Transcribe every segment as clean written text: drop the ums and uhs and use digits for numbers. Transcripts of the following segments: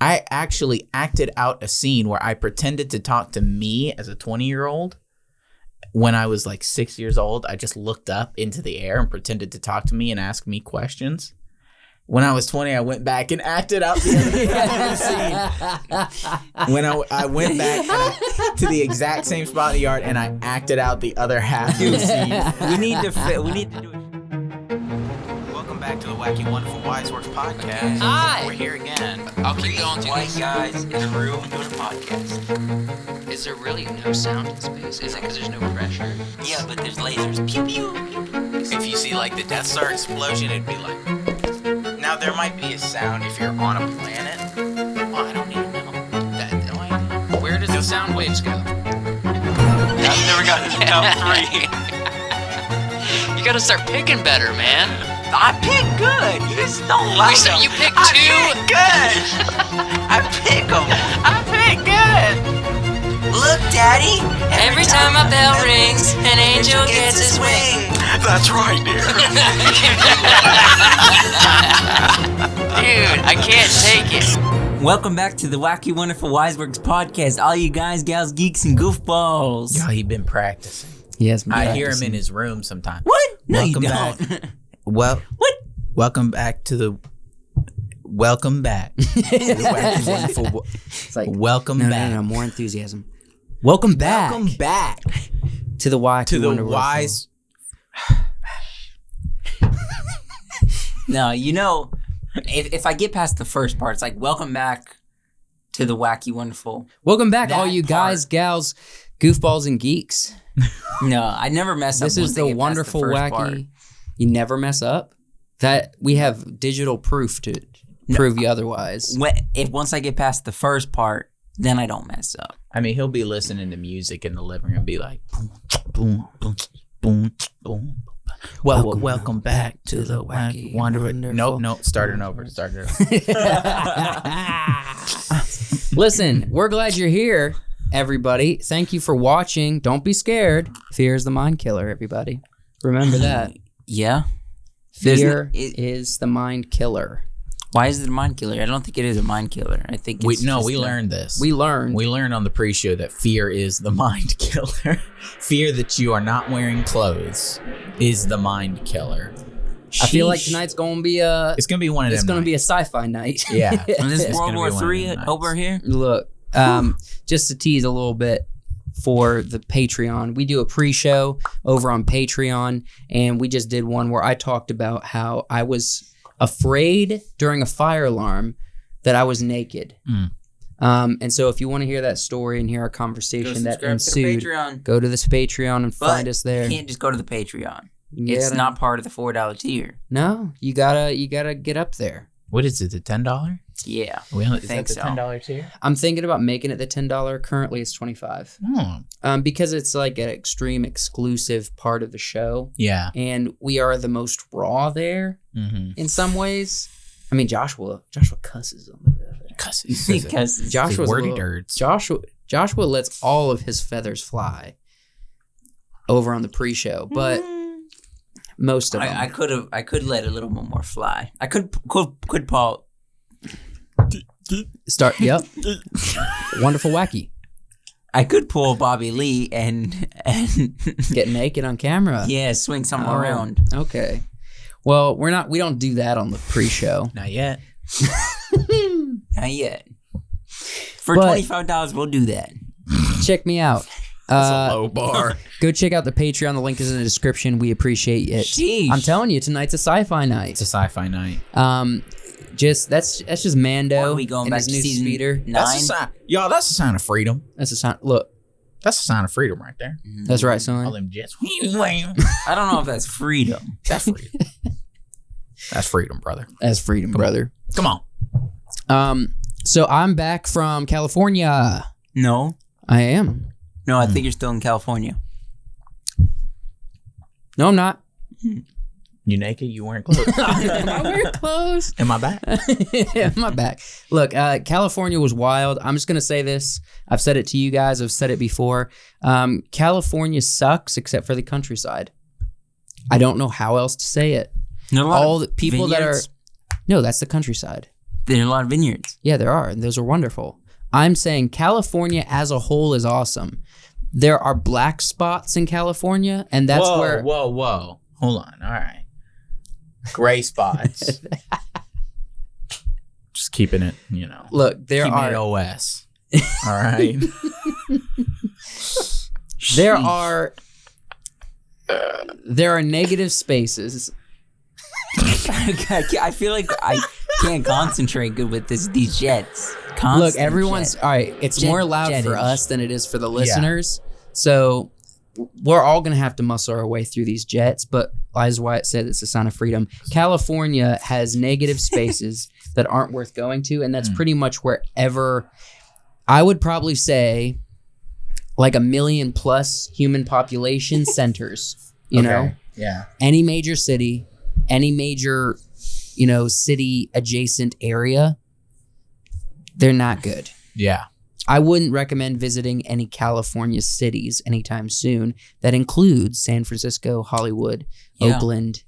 I actually acted out a scene where I pretended to talk to me as a 20-year-old. When I was like 6 years old, I just looked up into the air and pretended to talk to me and ask me questions. When I was 20, I went back and acted out the other scene. When I went back to the exact same spot in the yard and I acted out the other half of the scene. We need to do it. Welcome back to the Wacky Wonderful Wiseworks podcast. Hi. We're here again. I'll keep going through White this. guys in the room doing a podcast. Is there really no sound in space? Is it because there's no pressure? Yeah, but there's lasers. Pew pew. If you see like the Death Star explosion, it'd be like... Now, there might be a sound if you're on a planet. Well, I don't even know. Where does the sound waves go? I've never gotten to the top 3. You gotta start picking better, man. I pick good. You just don't like them. You pick I two? pick good. I pick them. I pick good. Look, Daddy. Every time a bell rings, an angel gets his wing. That's right, dear. Dude, I can't take it. Welcome back to the Wacky Wonderful Wiseworks podcast. All you guys, gals, geeks, and goofballs. Yo, he been practicing. Yes, I hear him in his room sometimes. What? No, Welcome you back. don't. Well, What? Welcome back to the Wacky Wonderful. It's like, Welcome back. No, more enthusiasm. Welcome back. Welcome back to the Wacky to the Wonderful. wise. No, if I get past the first part, it's like, welcome back to the Wacky Wonderful. Welcome back, That all you guys, part. gals, goofballs, and geeks. No, I never mess up. This is once I the get past wonderful first wacky. part. You never mess up. That we have digital proof to prove you otherwise. Once I get past the first part, then I don't mess up. I mean, he'll be listening to music in the living room and be like, boom, boom, boom, boom, boom. Welcome back to the Wacky Wonderful. Nope, starting over. Listen, we're glad you're here, everybody. Thank you for watching. Don't be scared. Fear is the mind killer, everybody. Remember that. Yeah. Fear is the mind killer. Why is it a mind killer? I don't think it is a mind killer. I think it's we learned this. We learned on the pre-show that fear is the mind killer. Fear that you are not wearing clothes is the mind killer. I feel like Sheesh. tonight's gonna be a. It's gonna be one of them. It's gonna be a nights. sci-fi night. Yeah. And this It's World gonna War be one of III them nights. over here. Look, just to tease a little bit for the Patreon, we do a pre-show over on Patreon, and we just did one where I talked about how I was afraid during a fire alarm that I was naked. And so if you want to hear that story and hear our conversation that ensued, go to this Patreon and find us there. You can't just go to the Patreon. You It's gotta- not part of the $4 tier. No, you gotta get up there. What is it? The $10? Yeah. Is think that the so. $10 tier? I'm thinking about making it the $10. Currently, it's $25. Because it's like an extreme exclusive part of the show, Yeah. and we are the most raw there in some ways. I mean, Joshua cusses on the Because Joshua's wordy a little- dirts. Joshua lets all of his feathers fly over on the pre-show, but most of them. I could let a little bit more fly. I could Paul. Start. Yep. Wonderful wacky. I could pull Bobby Lee and Get naked on camera. yeah, swing something Oh, around. Okay. Well, we don't do that on the pre-show. Not yet. Not yet. For But- $25, we'll do that. Check me out. That's a low bar. Go check out the Patreon. The link is in the description. We appreciate it. Sheesh. I'm telling you, tonight's a sci-fi night. It's a sci-fi night. That's just Mando What, are we going and back his to new season speeder. 9? That's a sign. Y'all, that's a sign of freedom. That's a sign. Look, That's a sign of freedom right there. that's right, All son. them jets. I don't know if that's freedom. That's freedom. That's freedom, brother. That's freedom, brother. Come on. So I'm back from California. No. I am. No, I think you're still in California. No, I'm not. You naked? You wearing clothes? Am I wearing clothes? Am I back? My back. Look, California was wild. I'm just going to say this. I've said it to you guys. I've said it before. California sucks except for the countryside. I don't know how else to say it. No, All the people that are... No, that's the countryside. There are a lot of vineyards. Yeah, there are. And those are wonderful. I'm saying California as a whole is awesome. There are black spots in California, and that's where... Whoa. Hold on. All right. Gray spots. Just keeping it, Look, there keeping are... it OS. All right. There are negative spaces. I feel like I can't concentrate good with these jets. Look, everyone's all right. It's more loud for us than it is for the listeners. So we're all gonna have to muscle our way through these jets. But as Wyatt said, it's a sign of freedom. California has negative spaces that aren't worth going to, and that's pretty much wherever. I would probably say, like 1 million plus human population centers. You know, yeah, any major city, any major, city adjacent area. They're not good. yeah. I wouldn't recommend visiting any California cities anytime soon. That includes San Francisco, Hollywood, Oakland,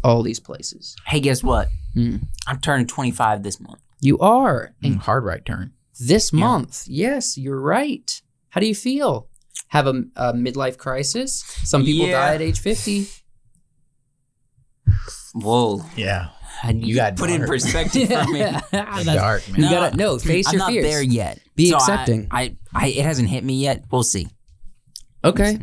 all these places. Hey, guess what? I'm turning 25 this month. You are. And Hard right turn. this month. Yes, you're right. How do you feel? Have a midlife crisis? Some people die at age 50. Whoa. Yeah. You got put in perspective for me. That's dark, man. You gotta face your I'm fears. not there yet. Be So accepting. I it hasn't hit me yet. We'll see. Okay.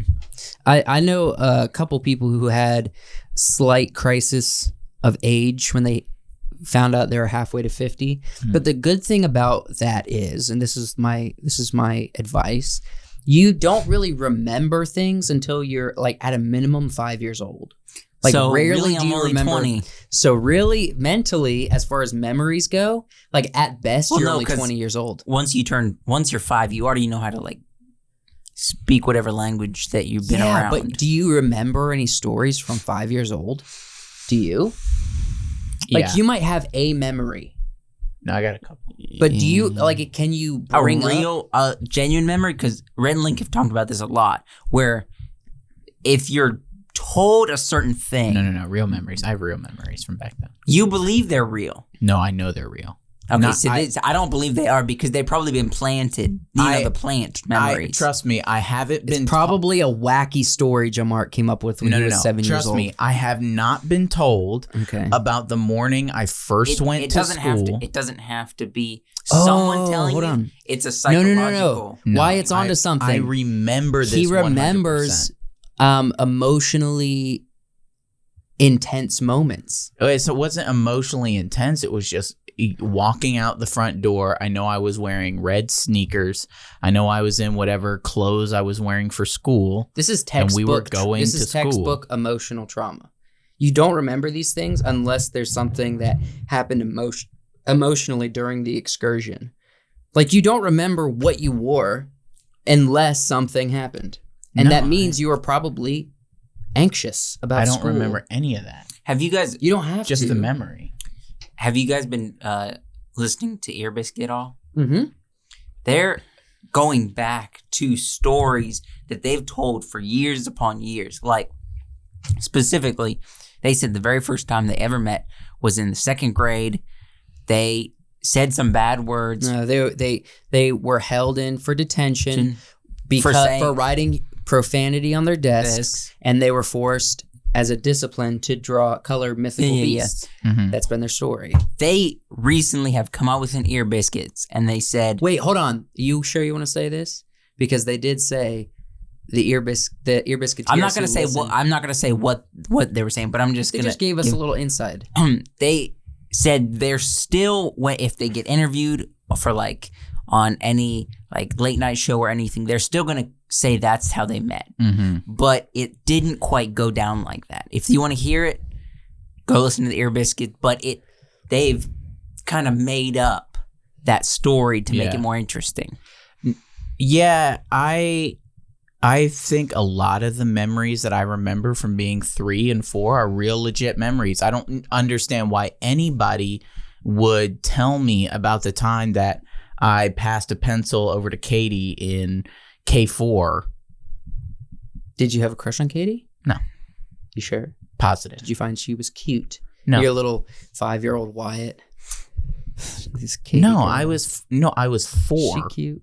I know a couple people who had slight crisis of age when they found out they were halfway to 50. But the good thing about that is, and this is my advice, you don't really remember things until you're like at a minimum 5 years old. Like so rarely really, do I'm you only remember. 20. So really, mentally, as far as memories go, like at best, Well, you're no, only 'cause 20 years old. Once you're 5, you already know how to like speak whatever language that you've been around. But do you remember any stories from 5 years old? Do you? Like Yeah. you might have a memory, No, I got a couple. but do you like? Can you bring a real, genuine memory? Because Red and Link have talked about this a lot. Where if you're told a certain thing, No. Real memories. I have real memories from back then. you believe they're real. No, I know they're real. Okay, I don't believe they are because they've probably been planted. The plant memories. Trust me, I haven't been. It's probably a wacky story Jamark came up with when he was 7 years Trust old. me, I have not been told Okay. about the morning I first went to school. It doesn't have to be someone telling hold you. on. It's a psychological. No. No, Why it's onto something. I remember this. He remembers 100%. Emotionally intense moments. Okay, so it wasn't emotionally intense. It was just walking out the front door. I know I was wearing red sneakers. I know I was in whatever clothes I was wearing for school. This is And textbook. we were going this to is school. textbook emotional trauma. You don't remember these things unless there's something that happened emotionally during the excursion. Like you don't remember what you wore unless something happened. And No, that means you were probably anxious about I don't school. remember any of that. Have you guys? You don't have Just to. the memory. Have you guys been listening to Ear Biscuit at all? Mm-hmm. They're going back to stories that they've told for years upon years. Like specifically, they said the very first time they ever met was in the 2nd grade. They said some bad words. No, they were held in for detention because for writing profanity on their desks, and they were forced as a discipline to draw color mythical beasts. Mhm. That's been their story. They recently have come out with an Ear Biscuits, and they said, Wait, hold on. You sure you want to say this? Because they did say the ear biscuit. I'm not gonna say what I'm not gonna say what they were saying, but I'm just They gonna just gave us a little inside. They said they're still, if they get interviewed for like on any like late night show or anything, they're still gonna say that's how they met. Mm-hmm. But it didn't quite go down like that. If you want to hear it, go listen to the Ear Biscuit. But they've kind of made up that story to make it more interesting. Yeah, I think a lot of the memories that I remember from being 3 and 4 are real legit memories. I don't understand why anybody would tell me about the time that I passed a pencil over to Katie in K4. Did you have a crush on Katie? No. You sure? Positive. Did you find she was cute? No. Your little 5-year-old Wyatt. This Katie No, girl. I was 4. She cute.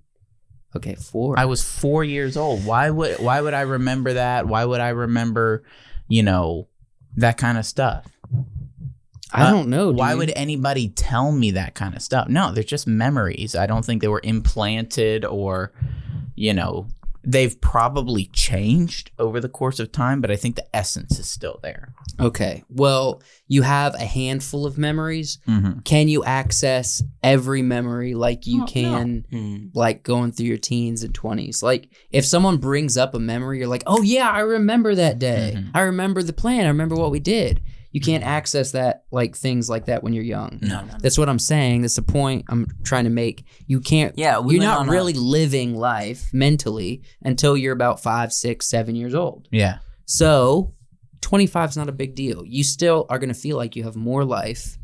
Okay, 4. I was 4 years old. Why would I remember that? Why would I remember, that kind of stuff? I don't know. Why dude. would anybody tell me that kind of stuff? No, they're just memories. I don't think they were implanted or, they've probably changed over the course of time, but I think the essence is still there. Okay. Well, you have a handful of memories. Mm-hmm. Can you access every memory like you can, Mm. like going through your teens and 20s? Like if someone brings up a memory, you're like, oh yeah, I remember that day. Mhm. I remember the plan. I remember what we did. You can't access that, like things like that when you're young. No. That's what I'm saying. That's the point I'm trying to make. You can't. Yeah, we you're live not on really living life mentally until you're about 5, 6, 7 years old. Yeah. So 25 is not a big deal. You still are going to feel like you have more life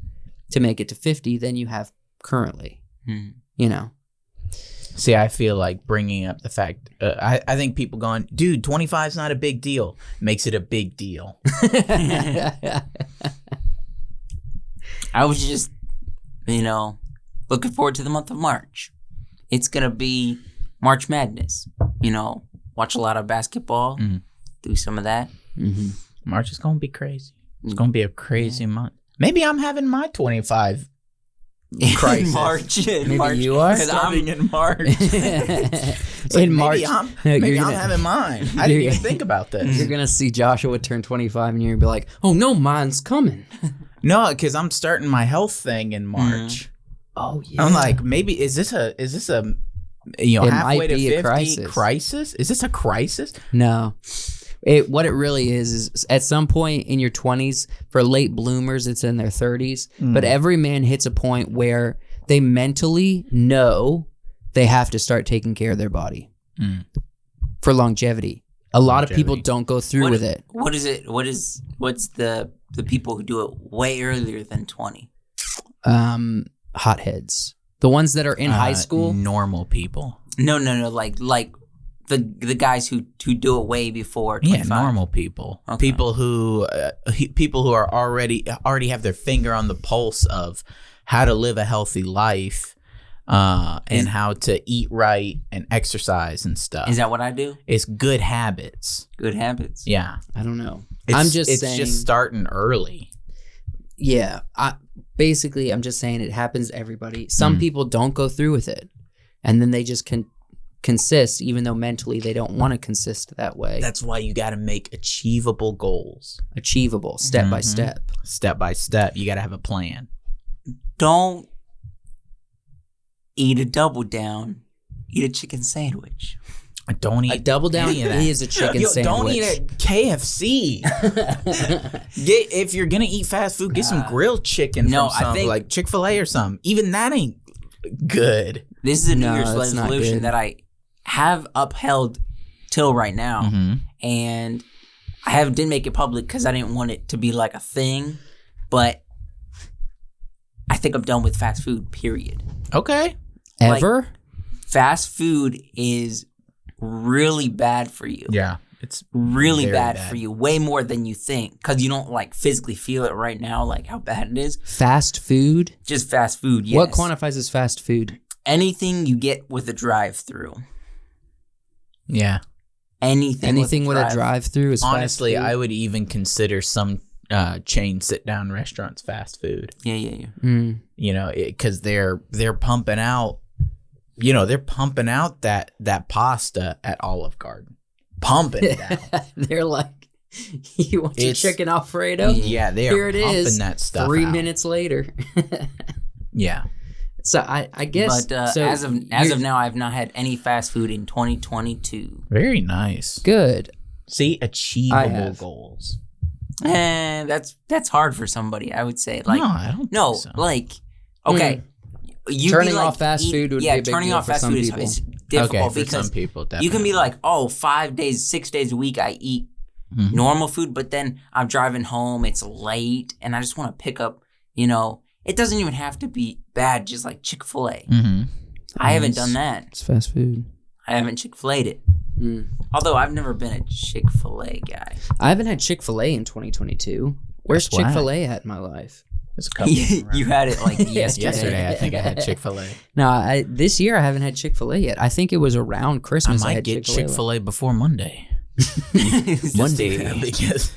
to make it to 50 than you have currently. Mm. See, I feel like bringing up the fact, I think people going, dude, 25 is not a big deal, makes it a big deal. I was just, looking forward to the month of March. It's going to be March Madness. Watch a lot of basketball, do some of that. Mhm. March is going to be crazy. It's going to be a crazy month. Maybe I'm having my 25 crisis. In March. Maybe you are? Starting in March. In March, Maybe I'm having mine. I didn't even think about this. You're going to see Joshua turn 25 and you're going to be like, oh no, mine's coming. No, because I'm starting my health thing in March. Oh yeah. I'm like, maybe is this a It halfway might to be 50 a crisis? Is this a crisis? No. What it really is at some point in your 20s, for late bloomers, it's in their 30s. But every man hits a point where they mentally know they have to start taking care of their body for longevity. A lot of people don't go through with it. What is it? What's the people who do it way earlier than 20? Hotheads. The ones that are in high school. Normal people. No. Like the guys who do it way before 25. Yeah, normal people. Okay. People who are already have their finger on the pulse of how to live a healthy life, and how to eat right and exercise and stuff. Is that what I do? It's good habits. Good habits. Yeah. I don't know. It's saying. just starting early. Yeah. I'm just saying it happens to everybody. Some people don't go through with it. And then they just consist, even though mentally they don't want to consist that way. That's why you got to make achievable goals. Achievable, step by step. Step by step. You got to have a plan. Don't eat a double down. Eat a chicken sandwich. Don't eat A double down any of that. is a chicken sandwich. Don't eat a KFC. If you're gonna eat fast food, get some grilled chicken No, from I think- like Chick-fil-A or something. Even that ain't good. This is a New No, Year's that's not resolution good. that I have upheld till right now. Mm-hmm. And I didn't make it public because I didn't want it to be like a thing. But I think I'm done with fast food, period. Okay. Ever? Fast food is really bad for you. Yeah. It's Really very bad, bad. for you. Way more than you think. Because you don't like physically feel it right now, like how bad it is. Fast food? Just fast food, yes. What quantifies as fast food? Anything you get with a drive-through. yeah. Anything with a drive-through is Honestly, fast food? I would even consider some chain sit-down restaurants fast food. Yeah. Mm. Because they're pumping out. They're pumping out that pasta at Olive Garden. Pumping it out. They're like, you want your It's- chicken Alfredo? Yeah, they Here are it pumping is. that stuff 3 out. minutes later. Yeah. So I guess. But so as of now, I've not had any fast food in 2022. Very nice. good. See, I achievable have. goals. That's hard for somebody, I would say. Like, no, I don't no, think so. like, okay. You'd Turning be like, off fast food would be a big turning deal off for fast some food people. is difficult Okay, for because some people, definitely. you can be like, 5 days, 6 days a week I eat normal food, but then I'm driving home, it's late, and I just want to pick up, it doesn't even have to be bad, just like Chick-fil-A. Mm-hmm. I haven't done that. It's fast food. I haven't Chick-fil-A'd it. Mm. Although I've never been a Chick-fil-A guy. I haven't had Chick-fil-A in 2022. Where's That's whack. Chick-fil-A at in my life? There's a couple. You had it like yesterday. Yesterday, I think I had Chick-fil-A. No, this year I haven't had Chick-fil-A yet. I think it was around I Christmas. might had get Chick-fil-A. Chick-fil-A before Monday. Monday. Because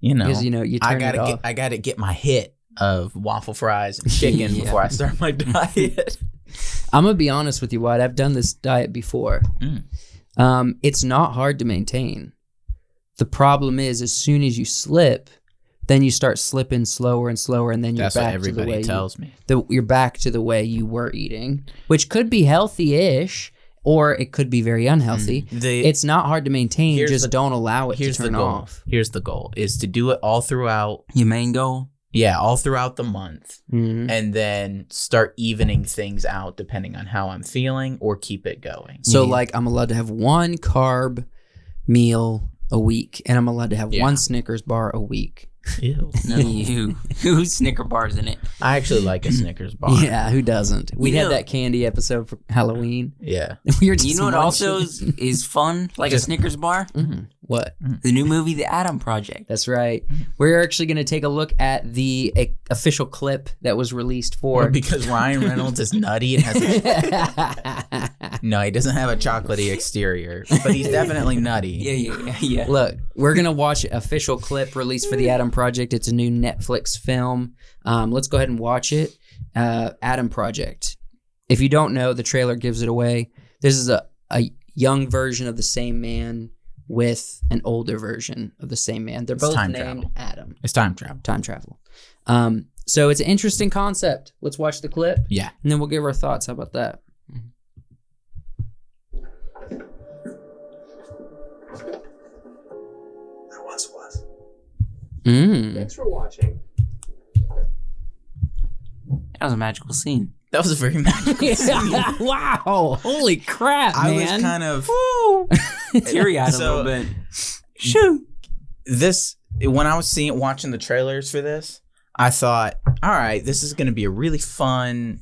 you know, Because, you turn it off. I gotta get my hit of waffle fries and chicken Yeah. before I start my diet. I'm gonna be honest with you, Wyatt. I've done this diet before. It's not hard to maintain. The problem is, as soon as you slip, then you start slipping slower and slower, and then you're That's what back to the everybody way tells me. you're back to the way you were eating, which could be healthy-ish, or it could be very unhealthy. It's not hard to maintain. Just don't allow it to turn off. Here's the goal: is to do it all throughout. Your main goal? Yeah, all throughout the month, Mhm. and then start evening things out depending on how I'm feeling, or keep it going. So, like, I'm allowed to have one carb meal a week, and I'm allowed to have one Snickers bar a week. Ew. You. Who's Snicker bars in it? I actually like a Snickers bar. Yeah, who doesn't? We You had know- that candy episode for Halloween. Yeah. We were just You know what munching. also is fun? Like a Snickers bar? What? The new movie, The Adam Project. That's right. We're actually going to take a look at the official clip that was released for. Because Ryan Reynolds is nutty and has no, he doesn't have a chocolatey exterior, but he's definitely nutty. Yeah. Look, we're going to watch an official clip released for the Adam Project. It's a new Netflix film. Let's go ahead and watch it. Adam Project. If you don't know, the trailer gives it away. This is a young version of the same man with an older version of the same man. They're both time named travel. Adam. It's time travel. Time travel. So it's an interesting concept. Let's watch the clip. Yeah. And then we'll give our thoughts. How about that? I once was. Mm. For watching. That was a magical scene. That was a very magical. Wow. Holy crap, I man. was kind of Teary-eyed So- a little bit. Shoo. this when I was watching the trailers for this, I thought, all right, this is going to be a really fun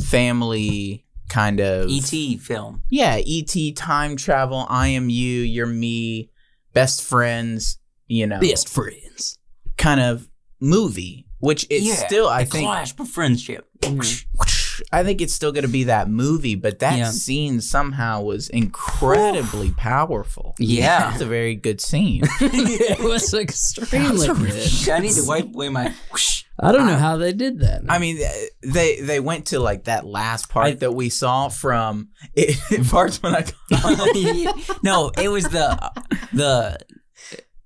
family kind of E.T. film. Yeah, E.T. time travel. I am you, you're me, best friends. You know, Best friends. kind of movie. Which it's still, I think, Clash of friendship. I think it's still going to be that movie, but that scene somehow was incredibly powerful. Yeah. It's a very good scene. It was extremely good. I need to wipe away my. I don't know how they did that. I mean, they went to like that last part that we saw from parts when I. No, it was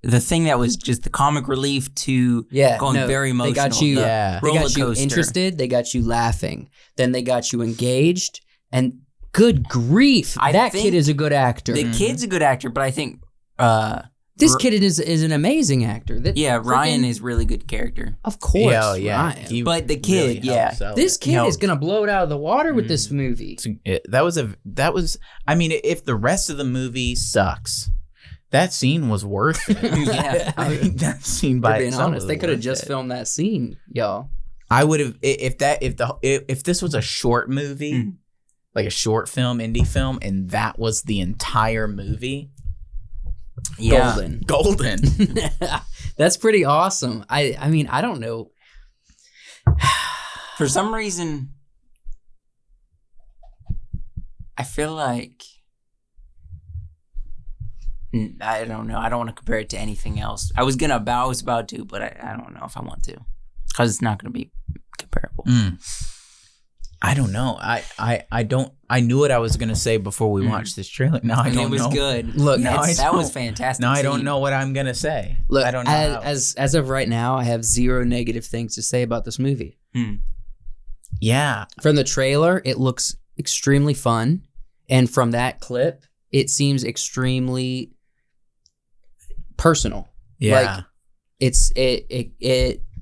the thing that was just the comic relief to going very emotional. They got you, Yeah. they got you Roller coaster. interested. They got you laughing. Then they got you engaged. And good grief, I that think kid is a good actor. The kid's a good actor, but I think, This kid is an amazing actor. Ryan is really good character. Of course, Yeah. Ryan. He But the really kid, helped sell This it. kid is gonna blow it out of the water with this movie. That was. I mean, if the rest of the movie sucks, that scene was worth it. Yeah. I mean, that scene by Being itself honest, was they could have worth just it. filmed that scene, y'all. I would have if this was a short movie, like a short film, indie film, and that was the entire movie. Yeah. Golden. That's pretty awesome. I mean, I don't know. For some reason, I feel like I don't know. I don't want to compare it to anything else. I was about to, but I don't know if I want to, because it's not going to be comparable. I don't know. I don't. I knew what I was gonna say before we watched this trailer. Now I And don't it was know. good. Look, No, I that was don't. fantastic. Now I don't scene. know what I'm gonna say. Look, I don't know. how. as of right now, I have zero negative things to say about this movie. Yeah. From the trailer, it looks extremely fun, and from that clip, it seems extremely personal. Yeah. Like,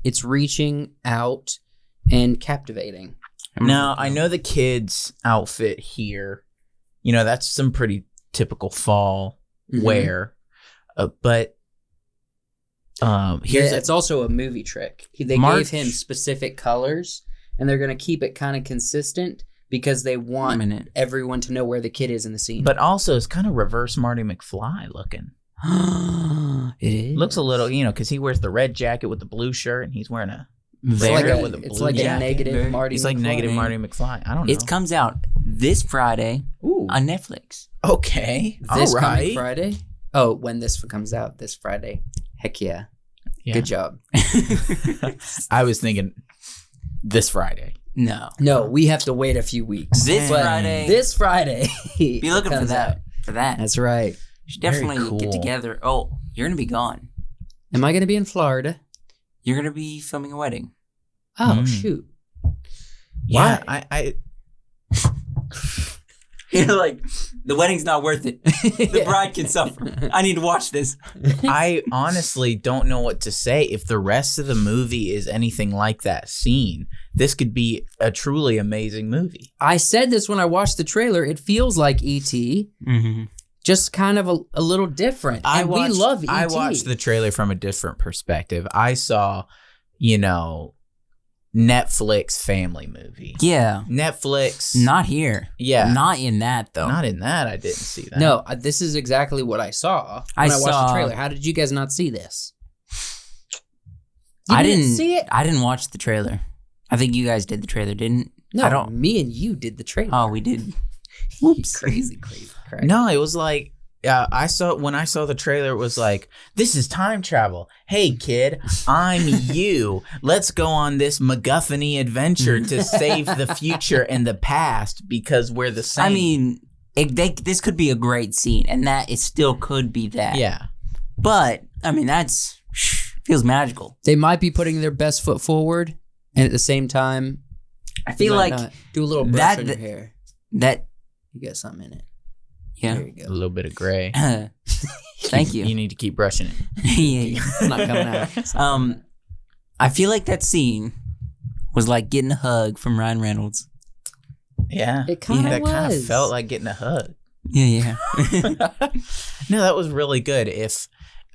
it's reaching out and captivating. Now, I know the kid's outfit here. You know, that's some pretty typical fall wear. But It's also a movie trick. They gave him specific colors, and they're going to keep it kind of consistent because they want everyone to know where the kid is in the scene. But also, it's kind of reverse Marty McFly looking. It is. Looks a little, because he wears the red jacket with the blue shirt, and he's wearing a There with a it's blue like jacket. a negative Marty. He's like McFly. negative Marty McFly. I don't know. It comes out this Friday Ooh. on Netflix. Okay. This All coming right. Friday. Oh, when this comes out this Friday. Heck yeah. Yeah. Good job. I was thinking this Friday. No. No, we have to wait a few weeks. This But Friday. This Friday. Be looking for comes that. out. For that. That's right. You should Very definitely cool. get together. Oh, you're going to be gone. Am I going to be in Florida? You're going to be filming a wedding. Oh, shoot. Yeah, Why? I You're like, the wedding's not worth it. The bride can suffer. I need to watch this. I honestly don't know what to say. If the rest of the movie is anything like that scene, this could be a truly amazing movie. I said this when I watched the trailer. It feels like E.T., Mm-hmm. just kind of a little different. And we love E.T. I watched the trailer from a different perspective. I saw, you know, Netflix family movie. Yeah. Netflix. Not here. Yeah. Not in that, though. Not in that. I didn't see that. No, this is exactly what I saw when I watched the trailer. How did you guys not see this? You didn't see it? I didn't watch the trailer. I think you guys did the trailer, didn't? No, I don't. me and you did the trailer. Oh, we did. Whoops. Crazy. Correct. No, it was like when I saw the trailer, it was like, this is time travel. Hey kid, I'm you. Let's go on this MacGuffin-y adventure to save the future and the past because we're the same. I mean, this could be a great scene, and that it still could be that. yeah. But I mean, feels magical. They might be putting their best foot forward, and at the same time, I feel you might like not. Do a little brush that- on your hair. that. You got something in it. Yeah. There you A go. little bit of gray. Thank you. You need to keep brushing it. Yeah. It's not coming out. I feel like that scene was like getting a hug from Ryan Reynolds. Yeah. It kind of That kind of was. felt like getting a hug. Yeah. No, that was really good. If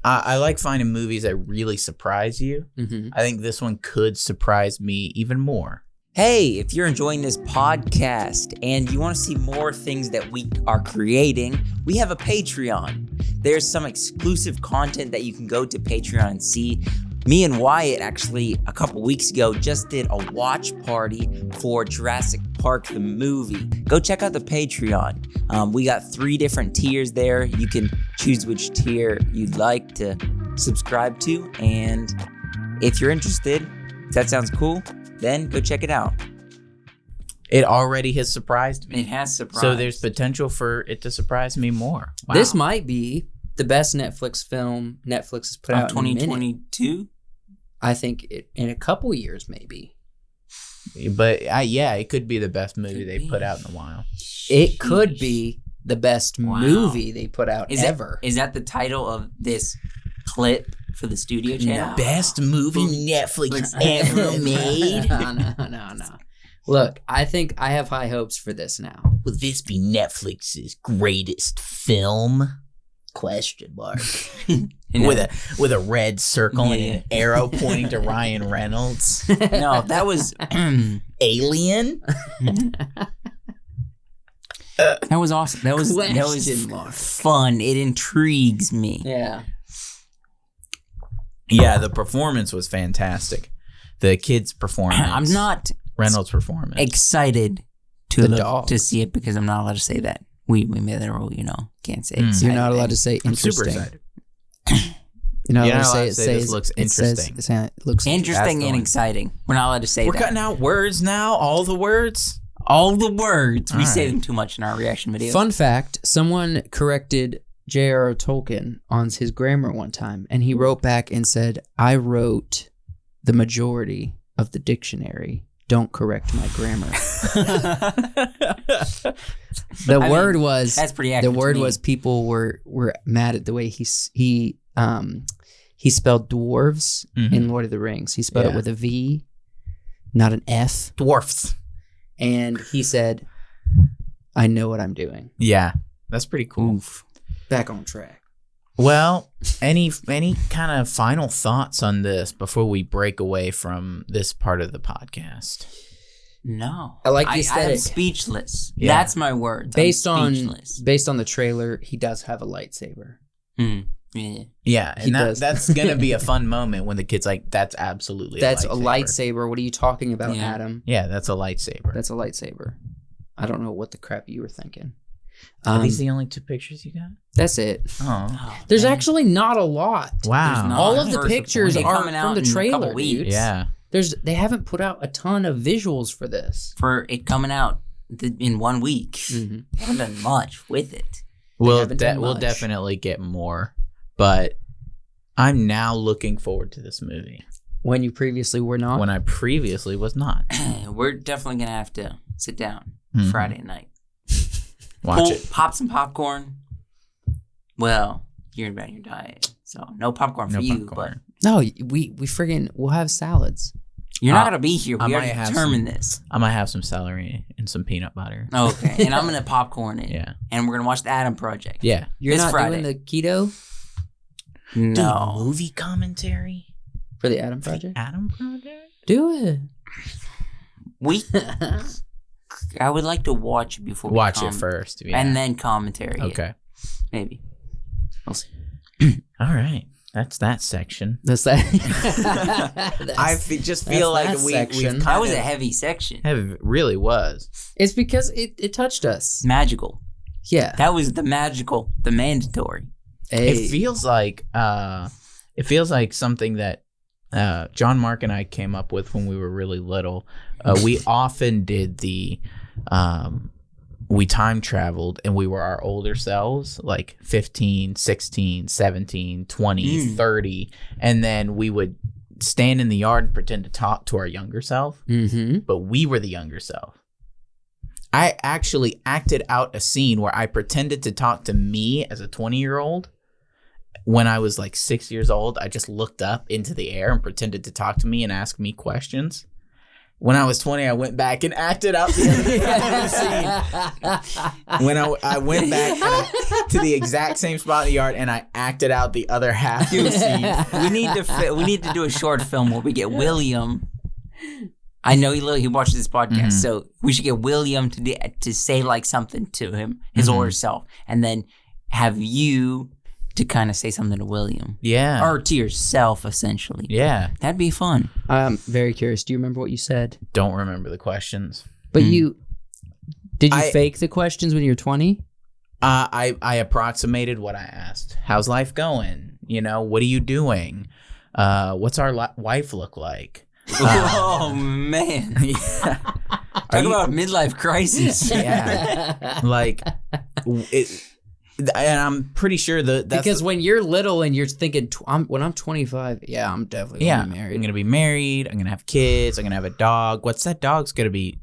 I like finding movies that really surprise you. Mm-hmm. I think this one could surprise me even more. Hey, if you're enjoying this podcast and you want to see more things that we are creating, we have a Patreon. There's some exclusive content that you can go to Patreon and see. Me and Wyatt actually a couple weeks ago just did a watch party for Jurassic Park the movie. Go check out the Patreon. We got 3 different tiers there. You can choose which tier you'd like to subscribe to. And if you're interested, if that sounds cool, then go check it out. It already has surprised me. It has surprised. So there's potential for it to surprise me more. Wow. This might be the best Netflix film Netflix has put out in a minute. 2022. I think in a couple years, maybe. But yeah, it could be the best movie they put out in a while. It could be the best Wow. movie they put out Is ever. Is that the title of this clip for the studio channel? Best movie Netflix ever made. No. Look, I think I have high hopes for this now. Will this be Netflix's greatest film? Question mark. With a red circle and an arrow pointing to Ryan Reynolds. No, that was Alien? that was awesome. That was Question mark. fun. It intrigues me. Yeah. Yeah, the performance was fantastic. The kid's performance. I'm not Reynolds' performance. excited The dog. to see it because I'm not allowed to say that. We made that rule, can't say excited. You're not allowed to say I'm interesting. super excited. You're not You're allowed not allowed to to say, say it this looks it says- interesting. it looks Interesting That's the and one. exciting. We're not allowed to say We're that. cutting out words now, all the words. All the words. We All say right. them too much in our reaction videos. Fun fact, someone corrected J.R.R. Tolkien on his grammar one time, and he wrote back and said, I wrote the majority of the dictionary. Don't correct my grammar. The I word mean, was That's pretty accurate. the word to me. was people were mad at the way he spelled dwarves in Lord of the Rings. He spelled it Yeah. with a V, not an F. Dwarfs. And he said, I know what I'm doing. Yeah, that's pretty cool. Oof. Back on track. Well, any kind of final thoughts on this before we break away from this part of the podcast? No. I like the I am aesthetic. speechless. Yeah. That's my words. Based I'm on speechless. based on the trailer, he does have a lightsaber. Mm. Yeah. Yeah, He and does. that's gonna be a fun moment when the kid's like, "That's absolutely That's a a lightsaber. What are you talking about, Yeah. Adam? Yeah, that's a lightsaber. That's a lightsaber. I don't know what the crap you were thinking. Are these the only 2 pictures you got? That's it. Oh, Oh, There's man. actually not a lot. wow. There's not. All of the First pictures point. are Coming from out the in a couple trailer, weeks. dude. Yeah. They haven't put out a ton of visuals for this. For it coming out in 1 week. Mhm. They haven't done much with it. haven't done We'll much. definitely get more, but I'm now looking forward to this movie When you previously were not. when I previously was not. We're definitely going to have to sit down Mhm. Friday night. Watch it. Pop some popcorn. Well, you're about your diet, so no popcorn for No you, popcorn. No, we friggin' we'll have salads. but you're not going to be here. I We might already have determined this. I might have some celery and some peanut butter. Okay, and I'm going to popcorn it. Yeah. And we're going to watch the Adam Project. Yeah. You're This not Friday. doing the keto No. Dude, movie commentary? for the Adam Project? Adam Project? Do it. I would like to watch it before we Watch it first. Yeah. and then commentary. Okay. Maybe. We'll see. All right. That's that section. That's that. Just feel that's like that we've section. That was a heavy section. It really was. It's because it touched us. Magical. Yeah. That was the magical, the mandatory. Hey. It feels like something that John Mark and I came up with when we were really little. We often did we time traveled and we were our older selves, like 15, 16, 17, 20, 30. And then we would stand in the yard and pretend to talk to our younger self, but we were the younger self. I actually acted out a scene where I pretended to talk to me as a 20-year-old. When I was like 6 years old, I just looked up into the air and pretended to talk to me and ask me questions. When I was 20, I went back and acted out the other scene. When I went back to the exact same spot in the yard and I acted out the other half of the scene. We need to do a short film where we get William. I know he watches this podcast, so we should get William to say like something to him, his older self, and then have you to kind of say something to William. Yeah. Or to yourself, essentially. Yeah. That'd be fun. I'm very curious. Do you remember what you said? Don't remember the questions. But did you I- fake the questions when you were 20? I approximated what I asked. How's life going? What are you doing? What's our wife look like? Oh, man. Yeah. Talk about a midlife crisis. Yeah. Like, and I'm pretty sure that's Because when you're little and you're thinking, when I'm 25, yeah, I'm definitely yeah, gonna be married. I'm gonna be married. I'm gonna have kids. I'm gonna have a dog. What's that dog's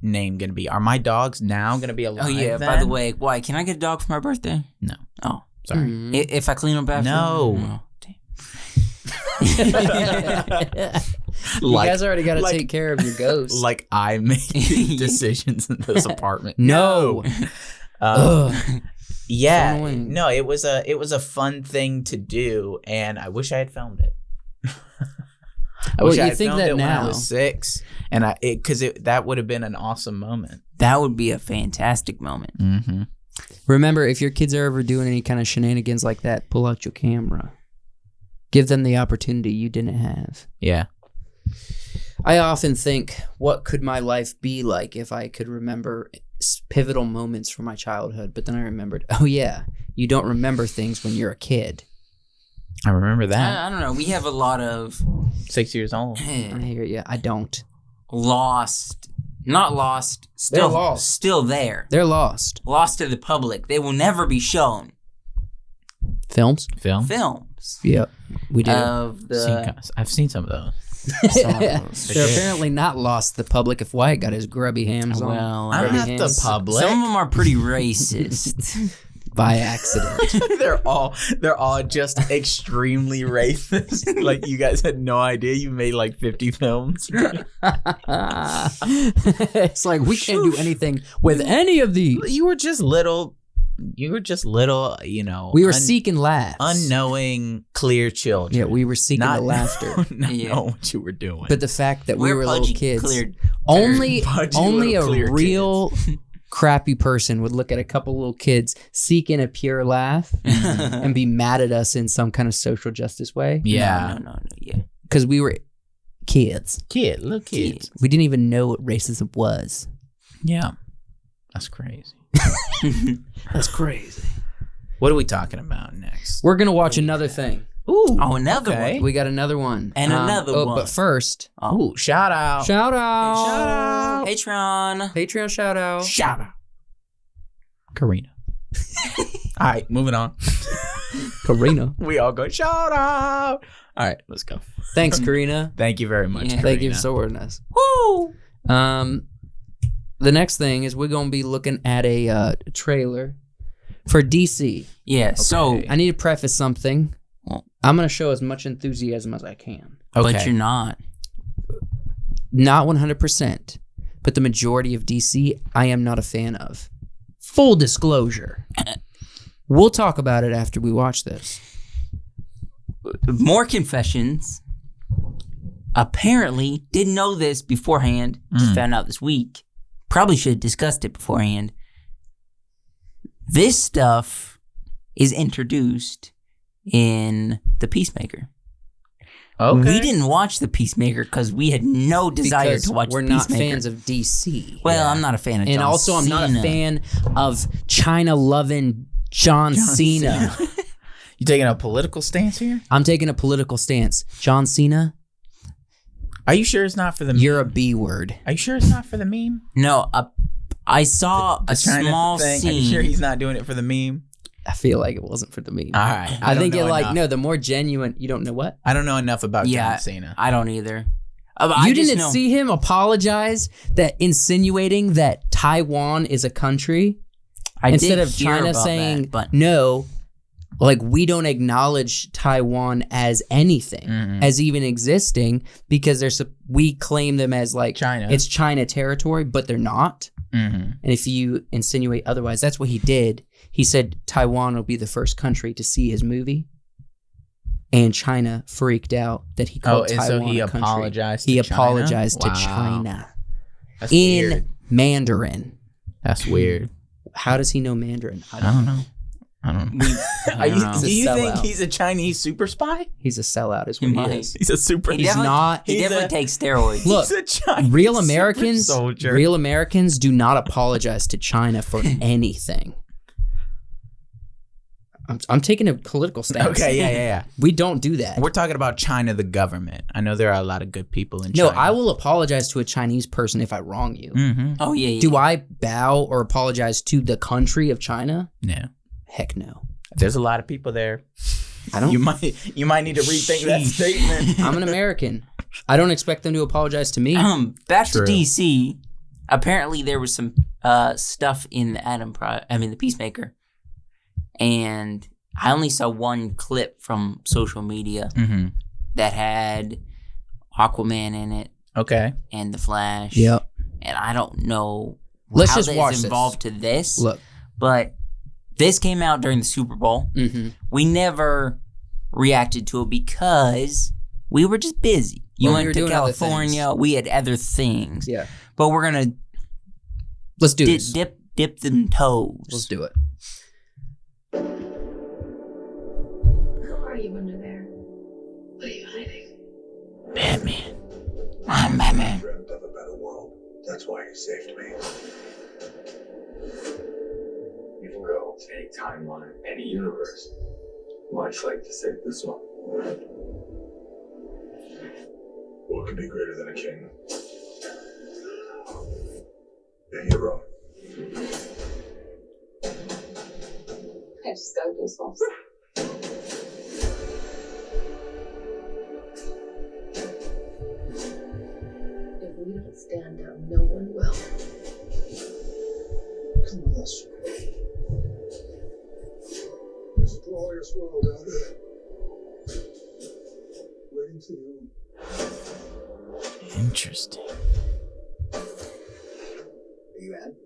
name gonna be? Are my dogs now gonna be alive? Oh, yeah. By then? the way, why? Can I get a dog for my birthday? No. Oh. Sorry. Mhm. If I clean up after? No. Oh, damn. You guys already got to take care of your ghost. Like I make decisions in this apartment. No. Um, yeah. So annoying. No. It was a fun thing to do, and I wish I had filmed it. I Well, wish I you had think filmed that it when I now. was 6, and that would have been an awesome moment. That would be a fantastic moment. Mm-hmm. Remember, if your kids are ever doing any kind of shenanigans like that, pull out your camera. Give them the opportunity you didn't have. Yeah. I often think, what could my life be like if I could remember pivotal moments from my childhood? But then I remembered, oh yeah, you don't remember things when you're a kid. I remember that. I don't know. We have a lot of 6 years old. I hear you. I don't. lost, not lost, still They're lost. still there. They're lost. Lost to the public. They will never be shown. Films? Film. Films Yep. We do. of the. I've seen some of those. They're apparently not lost to the public if Wyatt got his grubby hams on Well, I'm Grubby not the hands. public. some of them are pretty racist. by accident. they're all just extremely racist. Like you guys had no idea you made like 50 films. It's like we can't do anything with any of these. You were just little, we were seeking laughs. unknowing, clear children. Yeah, we were seeking not the laughter. not Yeah. know what you were doing. But the fact that we We're were little pudgy, kids, cleared. only Pudgy only a little clear real crappy person would look at a couple little kids seeking a pure laugh and be mad at us in some kind of social justice way. Yeah. No. Yeah. Because we were kids. Little kids. We didn't even know what racism was. Yeah. That's crazy. That's crazy. What are we talking about next? We're going to watch another thing. Ooh. Oh, another okay. one. We got another one. And another one. But first, Ooh, shout out. shout out. Shout out. Patreon. Patreon shout out. Shout out. Karina. All right, moving on. Karina. We all go, shout out. All right, let's go. Thanks, Karina. Thank you very much. Yeah. Thank you Karina. for supporting us. Woo! The next thing is we're going to be looking at a trailer for DC. Yeah, so Okay. I need to preface something. Well- I'm going to show as much enthusiasm as I can. Okay. but you're not. Not 100%, but the majority of DC I am not a fan of. Full disclosure. We'll talk about it after we watch this. More confessions. Apparently, didn't know this beforehand. Just found out this week. Probably should have discussed it beforehand. This stuff is introduced in The Peacemaker. Okay. We didn't watch The Peacemaker because we had no desire Because to watch we're The not Peacemaker. fans of DC. Well, I'm not a fan of And John also, I'm not a Cena. fan of China-loving John Cena. You taking a political stance here? I'm taking a political stance. John Cena, Are you sure it's not for the meme? you're a B word. Are you sure it's not for the meme? No, I saw The a China small thing? scene. Are you sure he's not doing it for the meme? I feel like it wasn't for the meme. All right. I don't think know it like, enough. no, the more genuine, you don't know what? I don't know enough about Yeah, John Cena. I don't either. I You just didn't know- see him apologize that insinuating that Taiwan is a country I did instead of hear China about saying that, but no, like we don't acknowledge Taiwan as anything, as even existing because we claim them as like China. It's China territory, but they're not. Mm-hmm. And if you insinuate otherwise, that's what he did. He said Taiwan will be the first country to see his movie. And China freaked out that he called and Taiwan so he a country. apologized He to China? apologized to Wow. China That's in weird. Mandarin. That's weird. How does he know Mandarin? I don't know. I don't know. I don't know. Do you He's a think sellout. he's a Chinese super spy? He's a sellout, is He what he might. is. He's a super. He He's definitely- not. He he's definitely a- takes steroids. Look, He's a Chinese Real super Americans, soldier. real Americans do not apologize to China for anything. I'm taking a political stance. Okay, yeah. We don't do that. We're talking about China, the government. I know there are a lot of good people in No, China. I will apologize to a Chinese person if I wrong you. Mm-hmm. Oh yeah. Do I bow or apologize to the country of China? No, Heck no. there's a lot of people there. I don't. You might need to rethink that Sheesh. statement. I'm an American. I don't expect them to apologize to me. Back True. to DC. Apparently, there was some stuff in the the Peacemaker, and I only saw one clip from social media Mm-hmm. that had Aquaman in it Okay. and the Flash. Yep. And I don't know Let's how just that's watch this. involved to this. Look. But this came out during the Super Bowl. Mm-hmm. We never reacted to it because we were just busy. You Well, we were went to doing other California. We had other things. Yeah. But we're gonna Let's do this. dip them toes. Let's do it. Who are you under there? What are you hiding? Batman. I'm Batman. Dreamt of a better world. That's why you saved me. You can go to any timeline, any universe. Much like to save this one. What could be greater than a king? A hero. I just got goosebumps. If we don't stand up, no one will. Come with us. There's a glorious world out there. Waiting for you. Interesting. Are you in?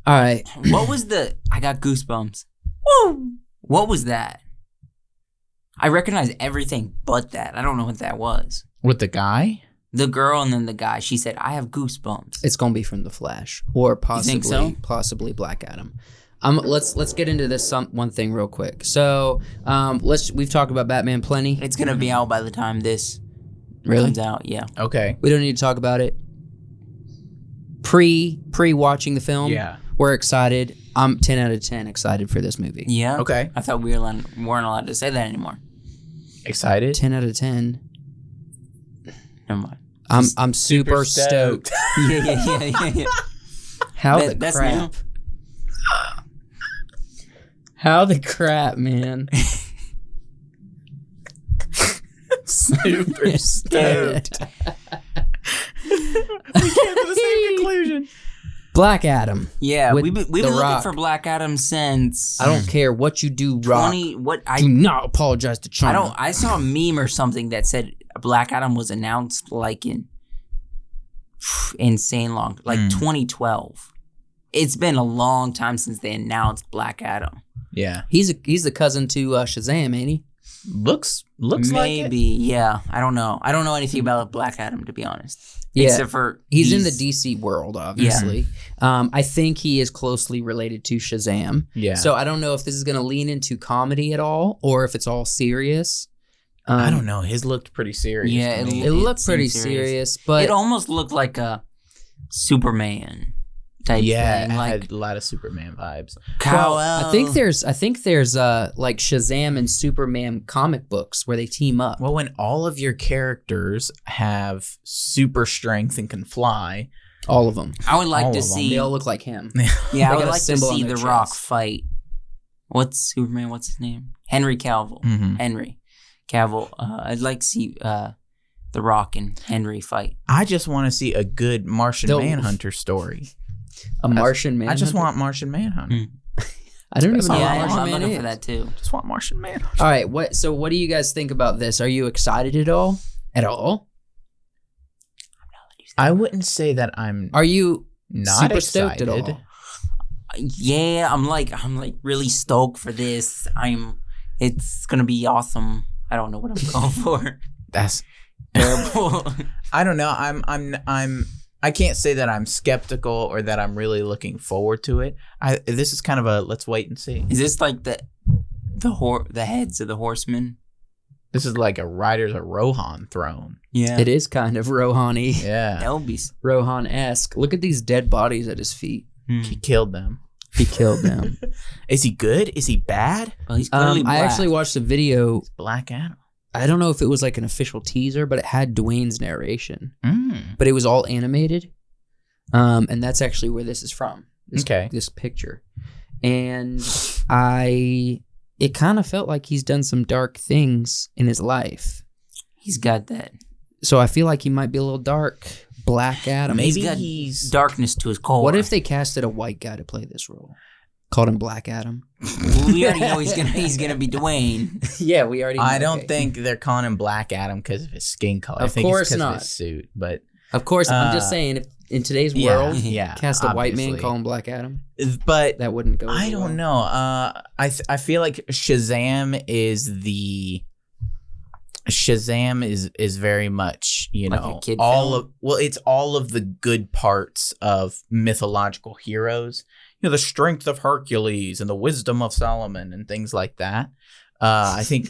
All right. What was the? I got goosebumps. Woo! What was that? I recognize everything but that. I don't know what that was. With the guy? The girl and then the guy. She said, "I have goosebumps." It's gonna be from the Flash or possibly so? possibly Black Adam. Let's get into this one thing real quick. So we've talked about Batman plenty. It's gonna be out by the time this Really? comes out. Yeah. Okay. We don't need to talk about it. Pre watching the film. Yeah. We're excited. I'm 10 out of 10 excited for this movie. Yeah. Okay. I thought we weren't allowed to say that anymore. Excited? 10 out of 10. Never mind. I'm super stoked. Yeah. How the That's crap? new. How the crap, man? Super stoked. We came to the same conclusion. Black Adam. Yeah, With we've been The looking Rock. for Black Adam since I don't care what you do, Rock. 20. What Do not apologize to China. I saw a meme or something that said Black Adam was announced like in insane long, like 2012. It's been a long time since they announced Black Adam. Yeah. He's the cousin to Shazam, ain't he? Looks Maybe, like it. yeah. I don't know. I don't know anything about Black Adam, to be honest. Yeah. Except for He's in the DC world, obviously. I think he is closely related to Shazam. Yeah. So I don't know if this is going to lean into comedy at all or if it's all serious. I don't know. His looked pretty serious. Yeah, to me. It looked seemed pretty serious, It but almost looked like a Superman type yeah, thing. it Like had a lot of Superman vibes. Kal-El. I think there's like Shazam and Superman comic books where they team up. Well, when all of your characters have super strength and can fly, All of them. I would like all to of them. see. They all look like him. Yeah, They I got would a like to symbol on see their The Rock chest. fight. What's Superman? What's his name? Henry Cavill. Mhm. Henry Cavill. I'd like to see The Rock and Henry fight. I just want to see a good Martian They'll- Manhunter story. A Martian Man. I just want Martian Manhunter. I don't even know Yeah, what I'm Martian Man looking is. for that too. Just want Martian Manhunter. All right. What do you guys think about this? Are you excited at all? At all? I wouldn't say that I'm Are you not super excited. stoked at all? Yeah, I'm like really stoked for this. It's gonna be awesome. I don't know what I'm going for. That's Terrible. I don't know. I can't say that I'm skeptical or that I'm really looking forward to it. This is kind of a let's wait and see. Is this like the heads of the horsemen? This is like a Riders of Rohan throne. Yeah, It is kind of Rohan-y. Yeah. that would be. Rohan-esque. Look at these dead bodies at his feet. He killed them. He killed them. Is he good? Is he bad? Well, he's clearly I black. actually watched a video. Black Adam. I don't know if it was like an official teaser, but it had Dwayne's narration. Mm. But it was all animated. And that's actually where this is from. Okay. This picture. And it kind of felt like he's done some dark things in his life. He's got that. So I feel like he might be a little dark. Black Adam. Maybe got he's darkness to his core. What if they casted a white guy to play this role? Called him Black Adam. We already know he's gonna be Dwayne. Yeah, we already know. I don't think they're calling him Black Adam because of his skin color. I Of think course it's 'cause not. of his suit, but Of course, I'm Uh, just saying, if in today's yeah, world, yeah, cast a white man, obviously. call him Black Adam, but that wouldn't go. I over don't well. know. I feel like Shazam is very much, you Like a know, kid all film? of it's all of the good parts of mythological heroes. You know, the strength of Hercules and the wisdom of Solomon and things like that. I think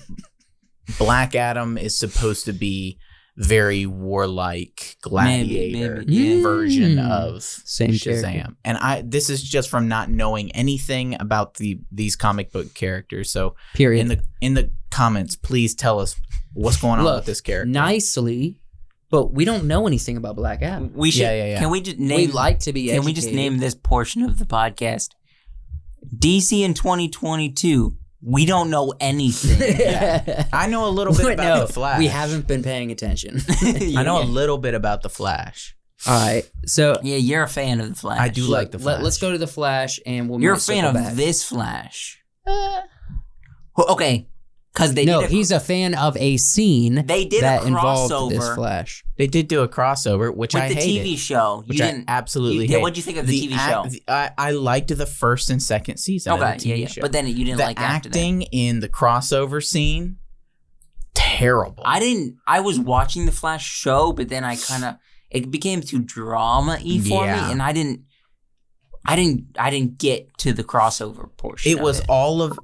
Black Adam is supposed to be very warlike gladiator maybe, yeah. version Mm. of Same Shazam. character. And this is just from not knowing anything about these comic book characters. So Period. in the comments, please tell us what's going on Look, with this character. nicely, but we don't know anything about Black Adam. We should. Yeah. Can we just We name? like to be. Can we just name this portion of the podcast? DC in 2022. We don't know anything. I know a little bit about the Flash. We haven't been paying attention. I know a little bit about the Flash. All right, so Yeah, you're a fan of the Flash. I do like the Flash. Let's go to the Flash, and we'll. You're a might fan circle of back. this Flash. Well, okay, because they No, did he's a fan of a scene They did a that involved crossover. this Flash. They did do a crossover, which with I the hated. TV show. Which I absolutely hate. What'd you think of the TV show? I liked the first and second season of Okay, the TV yeah. show. But then you didn't the like after that. acting in the crossover scene, terrible. I was watching the Flash show, but then it became too drama-y for me, and I didn't get to the crossover portion. It was all of,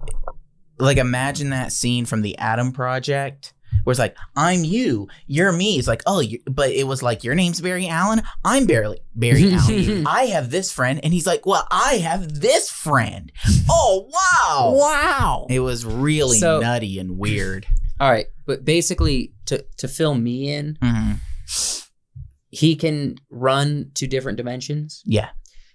like, imagine that scene from the Atom Project where it's like, I'm you, you're me. It's like, but it was like, your name's Barry Allen, I'm Barry Allen. I have this friend, and he's like, well, I have this friend. Oh, wow. It was really nutty and weird. All right, but basically, to fill me in, he can run to different dimensions. Yeah.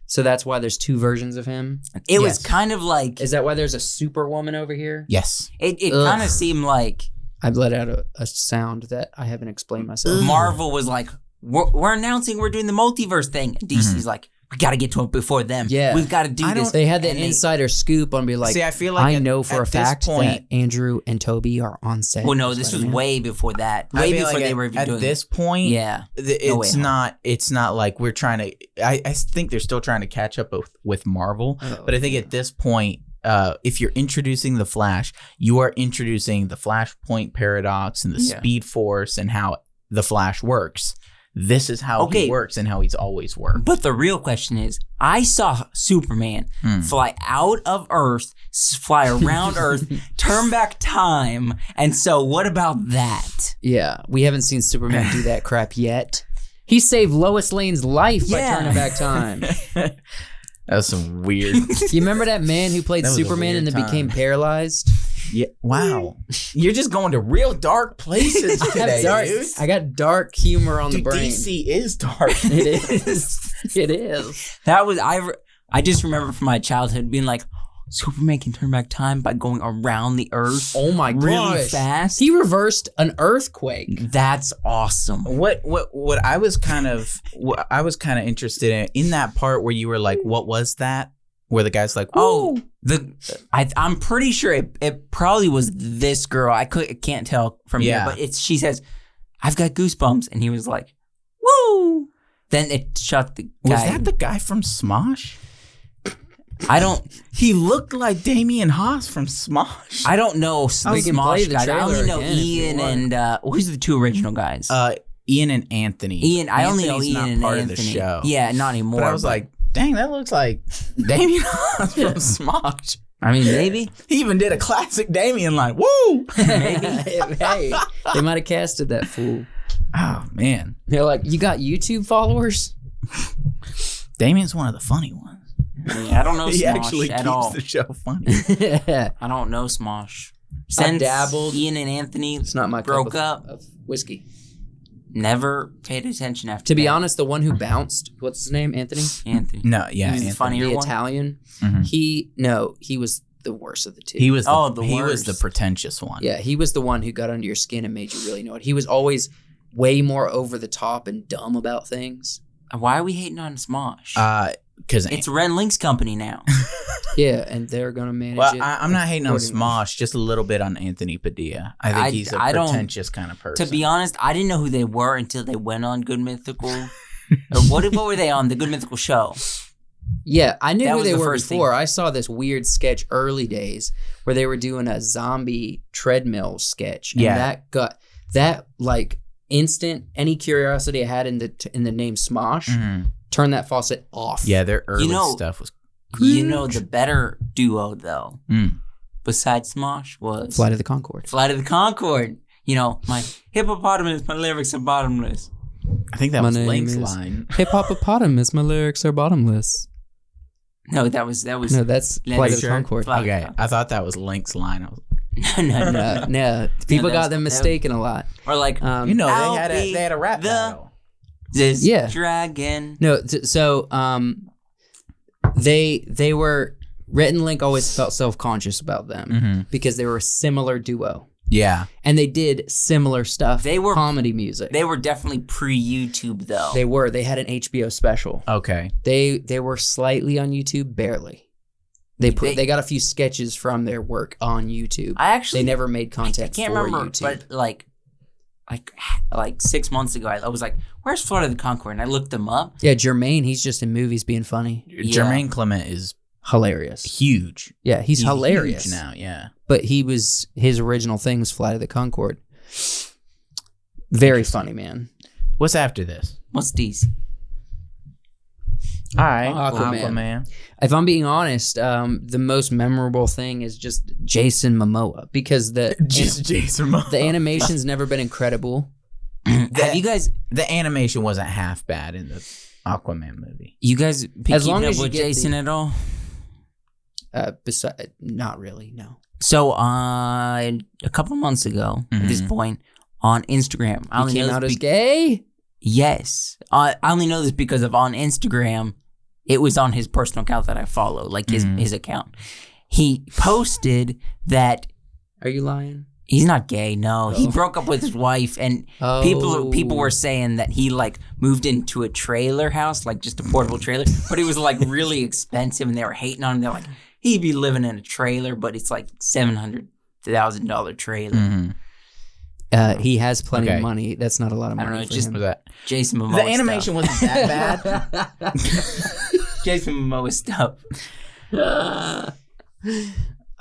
So that's why there's 2 versions of him. It was kind of like... Is that why there's a Superwoman over here? Yes. It kind of seemed like... I've let out a sound that I haven't explained myself. Marvel was like, we're announcing we're doing the multiverse thing. And DC's like, we got to get to it before them. Yeah. We've got to do this. They had the insider scoop on be like, see, I feel like I know for a fact that Andrew and Toby are on set. Well, no, this was way before that. Way before they were even doing at this point, yeah, it's not like we're trying to, I think they're still trying to catch up with Marvel. But I think at this point, if you're introducing the Flash, you are introducing the Flashpoint paradox and the Speed Force and how the Flash works. This is how he works and how he's always worked. But the real question is, I saw Superman fly out of Earth, fly around Earth, turn back time, and so what about that? Yeah, we haven't seen Superman do that crap yet. He saved Lois Lane's life by turning back time. That was some weird. You remember that man who played Superman and then became paralyzed? Yeah. Wow. You're just going to real dark places today, dude. I got dark humor on the brain. DC is dark. It is. It is. That was I just remember from my childhood being like, Superman can turn back time by going around the Earth. Oh my gosh. Really fast. He reversed an earthquake. That's awesome. What I was kind of interested in that part where you were like, what was that? Where the guy's like, oh, I'm pretty sure it probably was this girl. I can't tell from here, but she says, I've got goosebumps, and he was like, woo. Then it shut the guy. Was that the guy from Smosh? I don't. He looked like Damian Haas from Smosh. I don't know. We can play the guys. I trailer only know again Ian and who's the 2 original guys? Ian and Anthony. Ian. I only know Ian and part Anthony. Of the show. Yeah, not anymore. But I was like, dang, that looks like Damian Haas from Smosh. I mean, maybe. He even did a classic Damian line. Woo! Maybe. Hey, they might have casted that fool. Oh, man. They're like, you got YouTube followers? Damian's one of the funny ones. I don't know Smosh he actually at keeps all. the show funny. I don't know Smosh. I Since dabbled. Ian and Anthony It's not my broke cup up, of whiskey. never paid attention after To be that. honest, the one who bounced, what's his name? Anthony? Anthony. No, yeah. He's the Anthony. funnier The one. Italian. Mhm. He was the worst of the 2. He was the, the he was the worst. pretentious one. Yeah, he was the one who got under your skin and made you really know it. He was always way more over the top and dumb about things. Why are we hating on Smosh? Because It's Ren Link's company now. Yeah, and they're gonna manage well, it. I'm not hating on accordingly. Smosh, just a little bit on Anthony Padilla. I think he's a I don't- pretentious kind of person. To be honest, I didn't know who they were until they went on Good Mythical. Or what were they on? The Good Mythical show. Yeah, I knew That who was they the were first before. I saw this weird sketch early days where they were doing a zombie treadmill sketch. And Yeah. that got that like instant any curiosity I had in the name Smosh, Mhm. turn that faucet off. Yeah, their early know- stuff was. You know the better duo though, Mm. besides Smosh, was Flight of the Conchord. Flight of the Conchord. You know, my hippopotamus, my lyrics are bottomless. I think that My was name Link's is- line. Hippopotamus, my lyrics are bottomless. No, that was No, that's Let Flight me of the sure. Conchord. Flight- Okay, I thought that was Link's line. I was, No. People that got was- them that- mistaken a lot. Or like, you know, I'll they be had a rap the- battle. this Yeah. dragon. No, so they were Rhett and Link always felt self-conscious about them Mm-hmm. because they were a similar duo. Yeah, And they did similar stuff. They were- comedy music. They were definitely pre-YouTube though. They had an HBO special. okay. They were slightly on YouTube, barely. They got a few sketches from their work on YouTube. I actually They never made I content can't for remember, YouTube. but like 6 months ago, I was like, "Where's Flight of the Conchord?" And I looked them up. Yeah, Jermaine, he's just in movies being funny. Jermaine Clement is Hilarious. huge. Yeah, he's hilarious. huge now. Yeah. But his original thing was Flight of the Conchord. Very funny, man. What's after this? What's these? All right, Aquaman. Aquaman. If I'm being honest, the most memorable thing is just Jason Momoa because Just Jason Momoa. the animation's never been incredible. Have you guys The animation wasn't half bad in the Aquaman movie. been As long keeping up as you with get Jason at all? Not really, no. So a couple of months ago, at this point, on Instagram, I He only came know out this as gay. Yes, I only know this because of on Instagram. It was on his personal account that I follow, like his account. He posted that Are you lying? he's not gay. No, he broke up with his wife, and people were saying that he like moved into a trailer house, like just a portable trailer, but it was like really expensive, and they were hating on him. They're like, he'd be living in a trailer, but it's like $700,000 trailer. He has plenty Okay. of money. That's not a lot of I money. don't know, for just him. Was that Jason Momoa. the animation wasn't that bad? Jason Momoa stuff.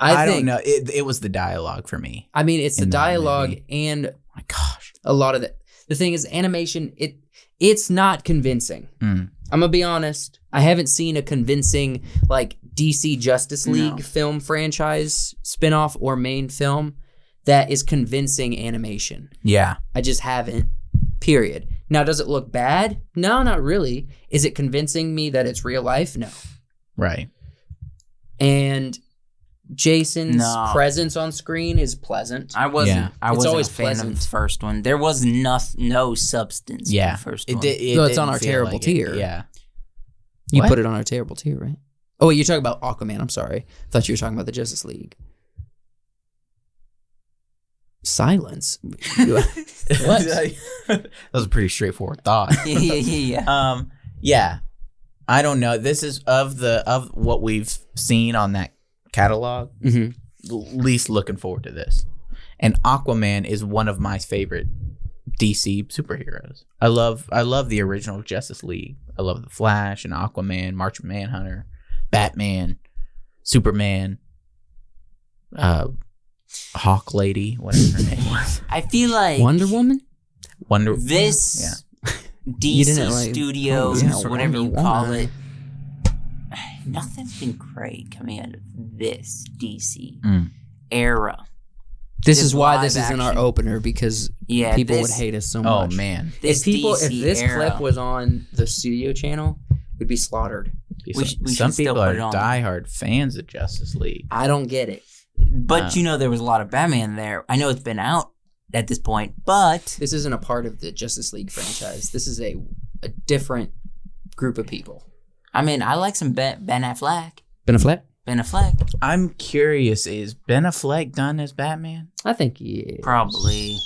I don't think. know. It was the dialogue for me. I mean, it's the in that dialogue movie. and My gosh. a lot of the thing is animation. It's not convincing. I'm gonna be honest. I haven't seen a convincing like DC Justice League film franchise spinoff or main film that is convincing animation. Yeah. I just haven't. Period. Now, does it look bad? No, not really. Is it convincing me that it's real life? No. Right. And Jason's No. presence on screen is pleasant. I wasn't. Yeah. I It's wasn't always a fan pleasant. of the first one. There was no substance. Yeah. in the first It one. did. Well, it's on didn't our feel terrible like it. tier. Yeah. You What? put it on our terrible tier, right? Oh, wait, you're talking about Aquaman. I'm sorry. I thought you were talking about the Justice League. Silence. What? That was a pretty straightforward thought. yeah. Yeah. I don't know. This is of what we've seen on that catalog. Mhm. Least looking forward to this. And Aquaman is one of my favorite DC superheroes. I love the original Justice League. I love the Flash and Aquaman, Martian Manhunter, Batman, Superman, Hawk Lady, whatever her name was. I feel like Wonder Woman? Wonder. this You DC didn't like- Studios, Oh, yeah, whatever you Wonder call Woman. it, nothing's been great coming out of this DC era. This This is why live this is in our action. opener because Yeah, people would this- hate us so Oh much. man. This If DC this era. clip was on the studio channel, we'd be slaughtered. We should Some still people put are it on. diehard fans of Justice League. I don't get it. But you know, there was a lot of Batman there. I know it's been out at this point, but This isn't a part of the Justice League franchise. This is a different group of people. I mean, I like some Ben Affleck. Ben Affleck? Ben Affleck, I'm curious, is Ben Affleck done as Batman? I think he is. probably.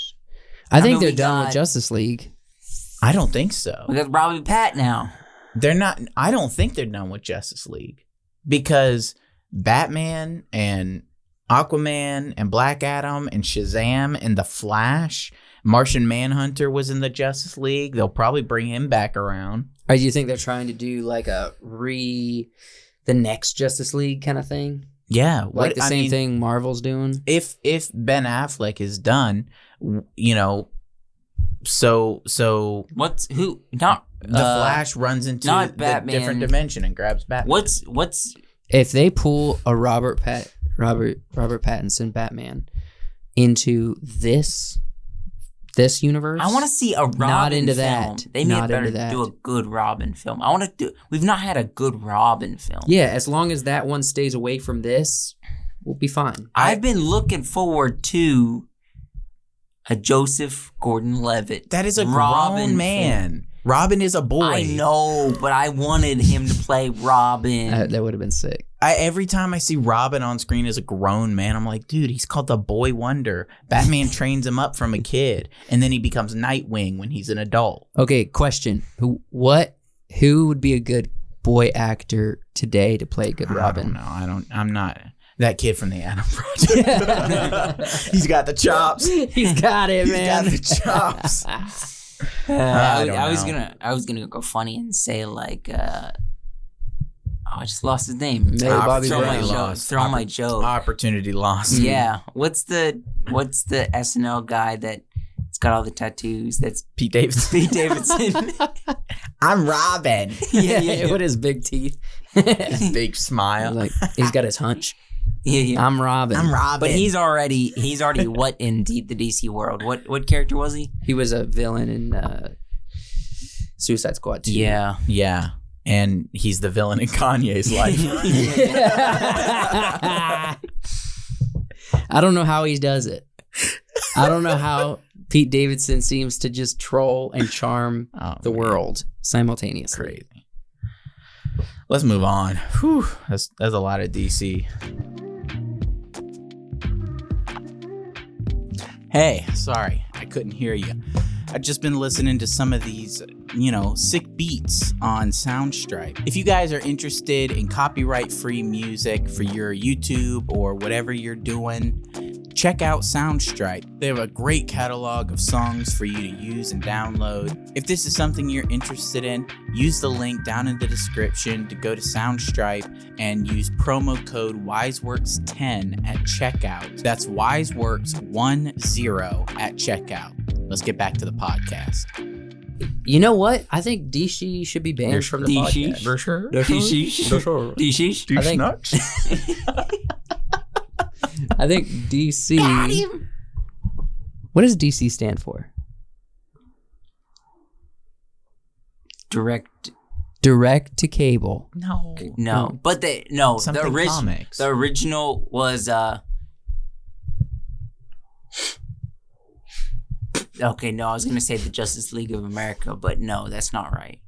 I think mean, they're we done got- with Justice League. I don't think so. We got Robbie Pat now. They're not. I don't think they're done with Justice League because Batman and Aquaman and Black Adam and Shazam and the Flash, Martian Manhunter was in the Justice League. They'll probably bring him back around. Or do you think they're trying to do like the next Justice League kind of thing? Yeah, Like the same thing Marvel's doing? If Ben Affleck is done, you know, so What's who? Not the Flash runs into not the Batman. different dimension and grabs Batman. What's If they pull a Robert Pattinson Batman into this universe, I want to see a Robin Not into film. that. They need Not better into that. do a good Robin film. I want to do. We've not had a good Robin film. Yeah, as long as that one stays away from this, we'll be fine. I've been looking forward to a Joseph Gordon-Levitt. That is a Robin grown film. man. Robin is a boy. I know, but I wanted him to play Robin. That would have been sick. Every time I see Robin on screen as a grown man, I'm like, dude, he's called the Boy Wonder. Batman trains him up from a kid, and then he becomes Nightwing when he's an adult. Okay, question. Who would be a good boy actor today to play a good Robin? I'm not that kid from the Adam Project. He's got the chops. He's got it, He's man. got the chops. I don't was know. I was gonna go funny and say like I just lost his name. Maybe Bobby Throw Brown. my joke. Throw my joke. Opportunity lost. Yeah. What's the SNL guy that got all the tattoos. That's Pete Davidson. Pete Davidson. I'm Robin. yeah. With his big teeth. His big smile. Like he's got his hunch. Yeah. I'm Robin. I'm Robin. But he's already what in the DC world? What character was he? He was a villain in Suicide Squad 2. Yeah. Yeah. And he's the villain in Kanye's life. I don't know how he does it. I don't know how Pete Davidson seems to just troll and charm the world simultaneously. Crazy. Let's move on. Whew, that's a lot of DC. Hey, sorry, I couldn't hear you. I've just been listening to some of these, sick beats on Soundstripe. If you guys are interested in copyright-free music for your YouTube or whatever you're doing, check out Soundstripe. They have a great catalog of songs for you to use and download. If this is something you're interested in, use the link down in the description to go to Soundstripe and use promo code wiseworks10 at checkout. That's wiseworks10 at checkout. Let's get back to the podcast. You know what? I think DC should be banned from the podcast. For sure. DC. I think- I think DC. What does DC stand for? Direct. Direct to cable. No. No, but the Something comics. The original was okay, no, I was gonna say the Justice League of America, but no, that's not right.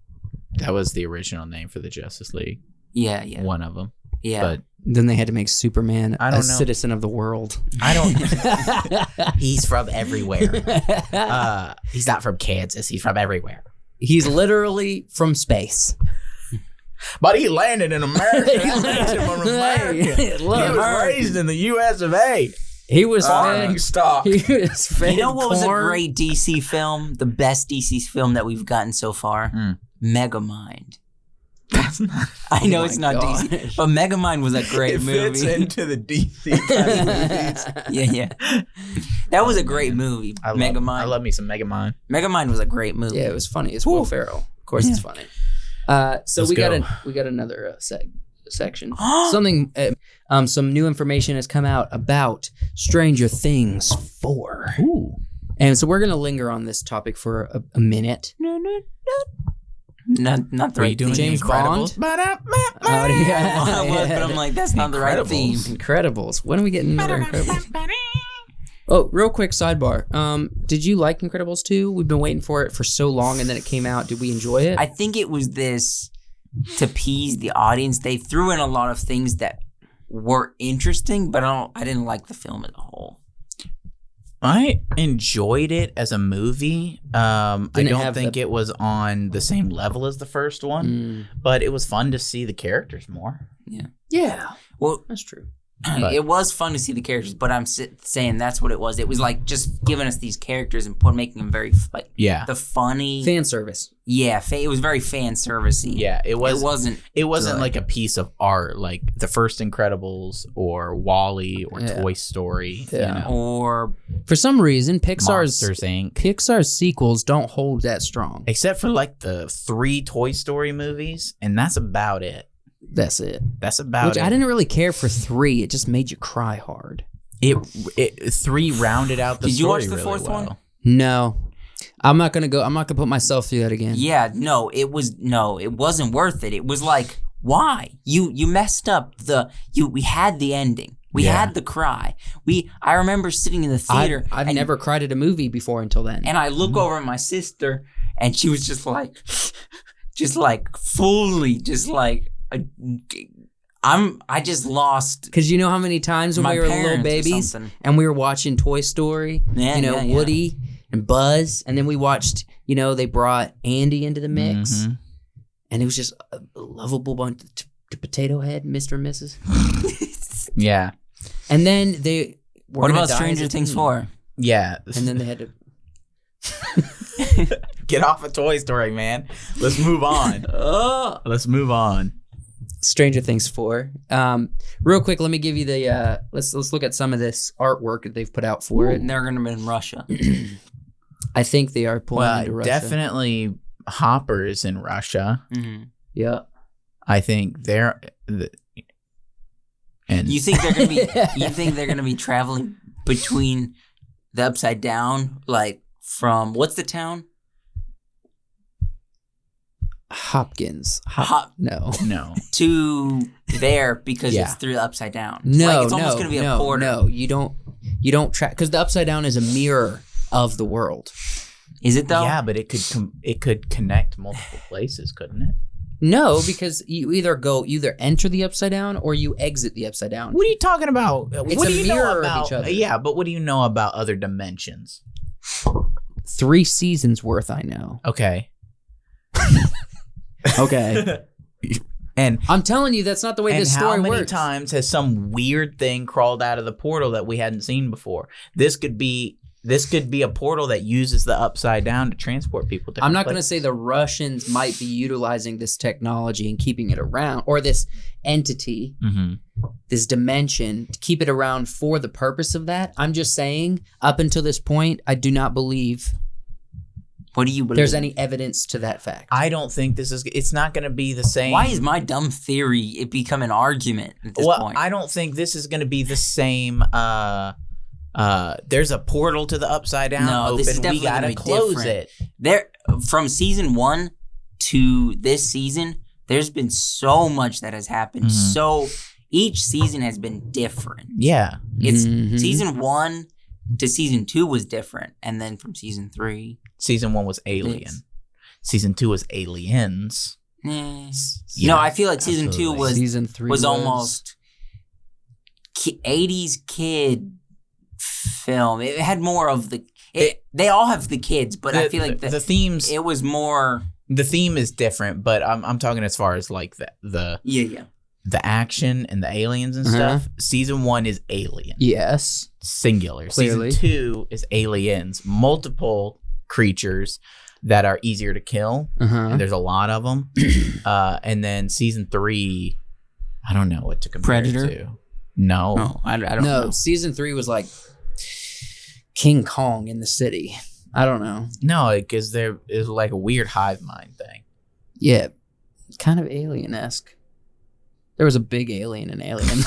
That was the original name for the Justice League. Yeah. One of them. Yeah. But Then they had to make Superman I a don't know. citizen of the world. I don't. He's from everywhere. He's not from Kansas. He's from everywhere. He's literally from space. But he landed in America. He landed in America. He was raised in the U.S. of A. He was Farming fed. stock. He was fed. You know what was a corn. great DC film? The best DC film that we've gotten so far? Megamind. That's not. I know Oh it's my not gosh. DC, but Megamind was a great It fits movie. into the DC kind of movies. Yeah. That was a great movie. I Megamind. love me some Megamind. Megamind was a great movie. Yeah, it was funny. It's Will Ferrell. Of course, it's funny. So Let's we go. got another section. Some new information has come out about Stranger Things 4. Ooh. And so we're gonna linger on this topic for a minute. Not the Are you right doing theme. James Incredibles? Oh, yeah. I was, but I'm like, that's not the right theme. Incredibles. When are we getting another Incredibles? Oh, real quick sidebar. Did you like Incredibles 2? We've been waiting for it for so long, and then it came out. Did we enjoy it? I think it was this to appease the audience. They threw in a lot of things that were interesting, but I didn't like the film as a whole. I enjoyed it as a movie. I Didn't don't have think it was on the same level as the first one, but it was fun to see the characters more. Yeah, Well, that's true. it was fun to see the characters, but I'm saying that's what it was. It was like just giving us these characters and making them very like Yeah. the funny. Fan service. Yeah, it was very fan servicey. Yeah, it wasn't good. like a piece of art like the first Incredibles or Wall-E or Yeah. Toy Story. Yeah. Or For some reason, Monsters Inc. Pixar's sequels don't hold that strong. Except for like the 3 Toy Story movies, and that's about it. That's it. That's about Which it. I didn't really care for 3. It just made you cry hard. It 3 rounded out the Did you story watch the really fourth well. one? No. I'm not gonna put myself through that again. yeah, it wasn't worth it. It was like, why? You messed up we had the ending. We Yeah. had the cry. I remember sitting in the theater. I've and, never cried at a movie before until then. and I look over at my sister and she was just like fully just like I just lost Because you know how many times when my we were little parents or babies something. and we were watching Toy Story, Yeah, yeah. Woody and Buzz, and then we watched, they brought Andy into the mix, Mhm. and it was just a lovable bunch to Potato Head, Mr. and Mrs. Yeah. And then they were What gonna about die Stranger as a Things teen. 4? Yeah. And then they had to. Get off of Toy Story, man. Let's move on. Let's move on. Stranger Things 4. Real quick, let me give you let's look at some of this artwork that they've put out for it. And they're gonna be in Russia. I think they are pulling into Well, Russia. definitely Hopper is in Russia. Mm-hmm. Yeah. I think they're and You think they're gonna be? You think they're gonna be traveling between the Upside Down, like from what's the town? Hopkins. No. no. To there because Yeah. it's through the Upside Down. No, Like, it's almost gonna be a portal. No, you don't track because the Upside Down is a mirror of the world. Is it though? Yeah, but it could connect multiple places, couldn't it? No, because you either enter the Upside Down or you exit the Upside Down. What are you talking about? It's what a do you know mirror of about each other. Yeah, but what do you know about other dimensions? 3 seasons worth, I know. Okay. Okay. And I'm telling you, that's not the way and this how story many works. times has some weird thing crawled out of the portal that we hadn't seen before? This could be a portal that uses the Upside Down to transport people. I'm not going to say the Russians might be utilizing this technology and keeping it around, or this entity, this dimension, to keep it around for the purpose of that. I'm just saying, up until this point, I do not believe What do you believe? there's any evidence to that fact. I don't think this is. It's not going to be the same. Why is my dumb theory it become an argument at this point? I don't think this is going to be the same. There's a portal to the Upside Down No, open. this is We definitely gotta gonna be close different. it. There, from season 1 to this season, there's been so much that has happened. So each season has been different. Yeah. It's Mhm. season 1 to season 2 was different, and then from season 3, Season 1 was Alien. Yes. Season 2 was Aliens. yeah. Yeah, No, I feel like season 2 absolutely. was Season 3 was almost 80s kid film. It had more of the. They all have the kids, but I feel like the themes. it was more. The theme is different, but I'm talking as far as like the Yeah. action and the aliens and Uh-huh. stuff. Season 1 is Alien. Yes. Singular. Clearly. Season 2 is Aliens. Multiple creatures that are easier to kill. Uh-huh. And there's a lot of them. And then season 3, I don't know what to compare Predator? it to. No. No, I don't No, know. season 3 was like King Kong in the city. I don't know. No, because there is like a weird hive mind thing. Yeah, kind of alien-esque. There was a big alien in Alien.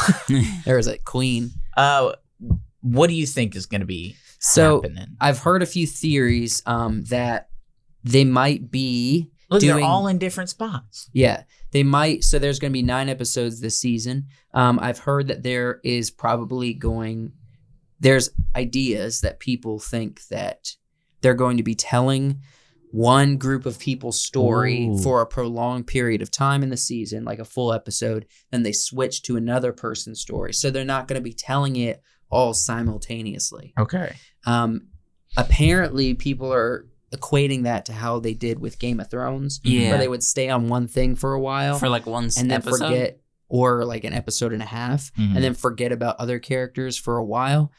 There was a queen. What do you think is going to be So happening? I've heard a few theories that they might be Look, doing. they're all in different spots. Yeah, they might. So there's going to be 9 episodes this season. I've heard that there is probably going. There's ideas that people think that they're going to be telling one group of people's story Ooh. for a prolonged period of time in the season, like a full episode. Then they switch to another person's story. So they're not going to be telling it all simultaneously. Okay. Apparently, people are equating that to how they did with Game of Thrones, Yeah. where they would stay on one thing for a while For like one and then episode. forget, or like an episode and a half, Mhm. and then forget about other characters for a while.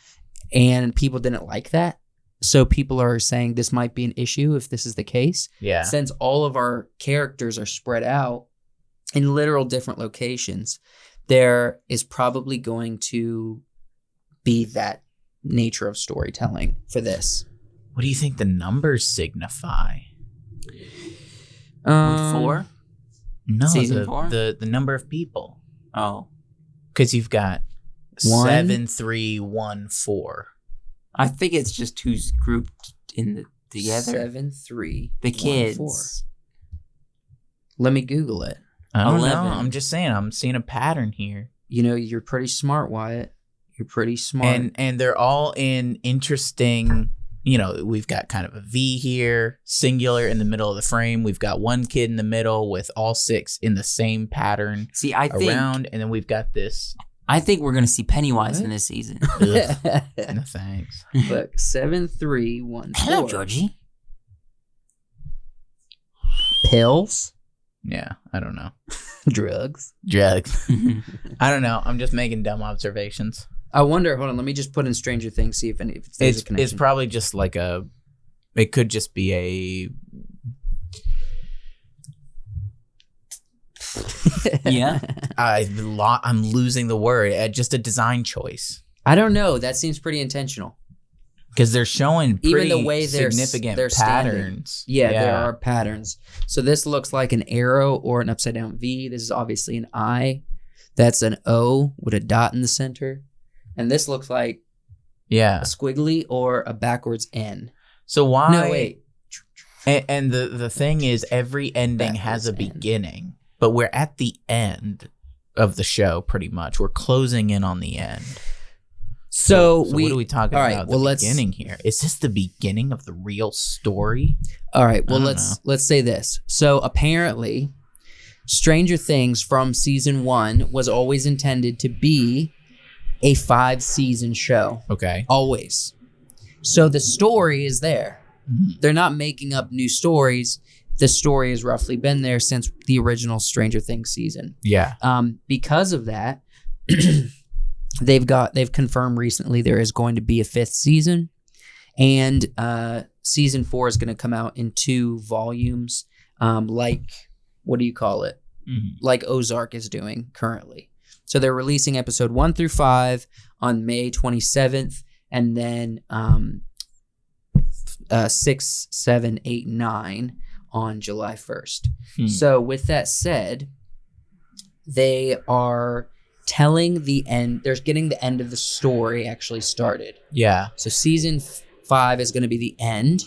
And people didn't like that. So people are saying this might be an issue if this is the case. Yeah. Since all of our characters are spread out in literal different locations, there is probably going to be that nature of storytelling for this. What do you think the numbers signify? With 4? No, Season the, 4? the number of people. Oh. Because you've got One. 7, 3, 1, 4. I think it's just who's grouped in the together. 7, 3, The 1, kids. 4. Let me Google it. I don't 11. know. I'm just saying. I'm seeing a pattern here. You know, you're pretty smart, Wyatt. You're pretty smart. And they're all in interesting, we've got kind of a V here, singular in the middle of the frame. We've got one kid in the middle with all 6 in the same pattern See, I think and then we've got this. we're gonna see Pennywise What? in this season. Ugh, no thanks. Look, 7, 3, 1, 4. Hello, Georgie. Pills, Yeah, I don't know. drugs. Drugs. I don't know. I'm just making dumb observations. I wonder. Hold on. Let me just put in Stranger Things. See if there's a It's connection. probably just like it could just be a Yeah. I'm losing the word. Just a design choice. I don't know. That seems pretty intentional. Because they're showing Even pretty the way significant they're standing. patterns. Yeah, there are patterns. So this looks like an arrow or an upside down V. This is obviously an I. That's an O with a dot in the center. And this looks like Yeah. a squiggly or a backwards N. So why? No, wait. And the thing is, every ending has a Backwards N. beginning, but we're at the end of the show. Pretty much, we're closing in on the end. So what are we talking all right, about? well, The let's- beginning here. Is this the beginning of the real story? All right. Well, I don't let's say this. So apparently, Stranger Things from season 1 was always intended to be a 5-season show. Okay. Always. So the story is there. Mhm. They're not making up new stories. The story has roughly been there since the original Stranger Things season. Yeah. Because of that, they've confirmed recently there is going to be a 5th season, and season 4 is going to come out in 2 volumes, like what do you call it? Mhm. Like Ozark is doing currently. So they're releasing episode 1 through 5 on May 27th, and then 6, 7, 8, 9 on July 1st. So with that said, they are telling the end. They're getting the end of the story actually started. Yeah. So season 5 is going to be the end.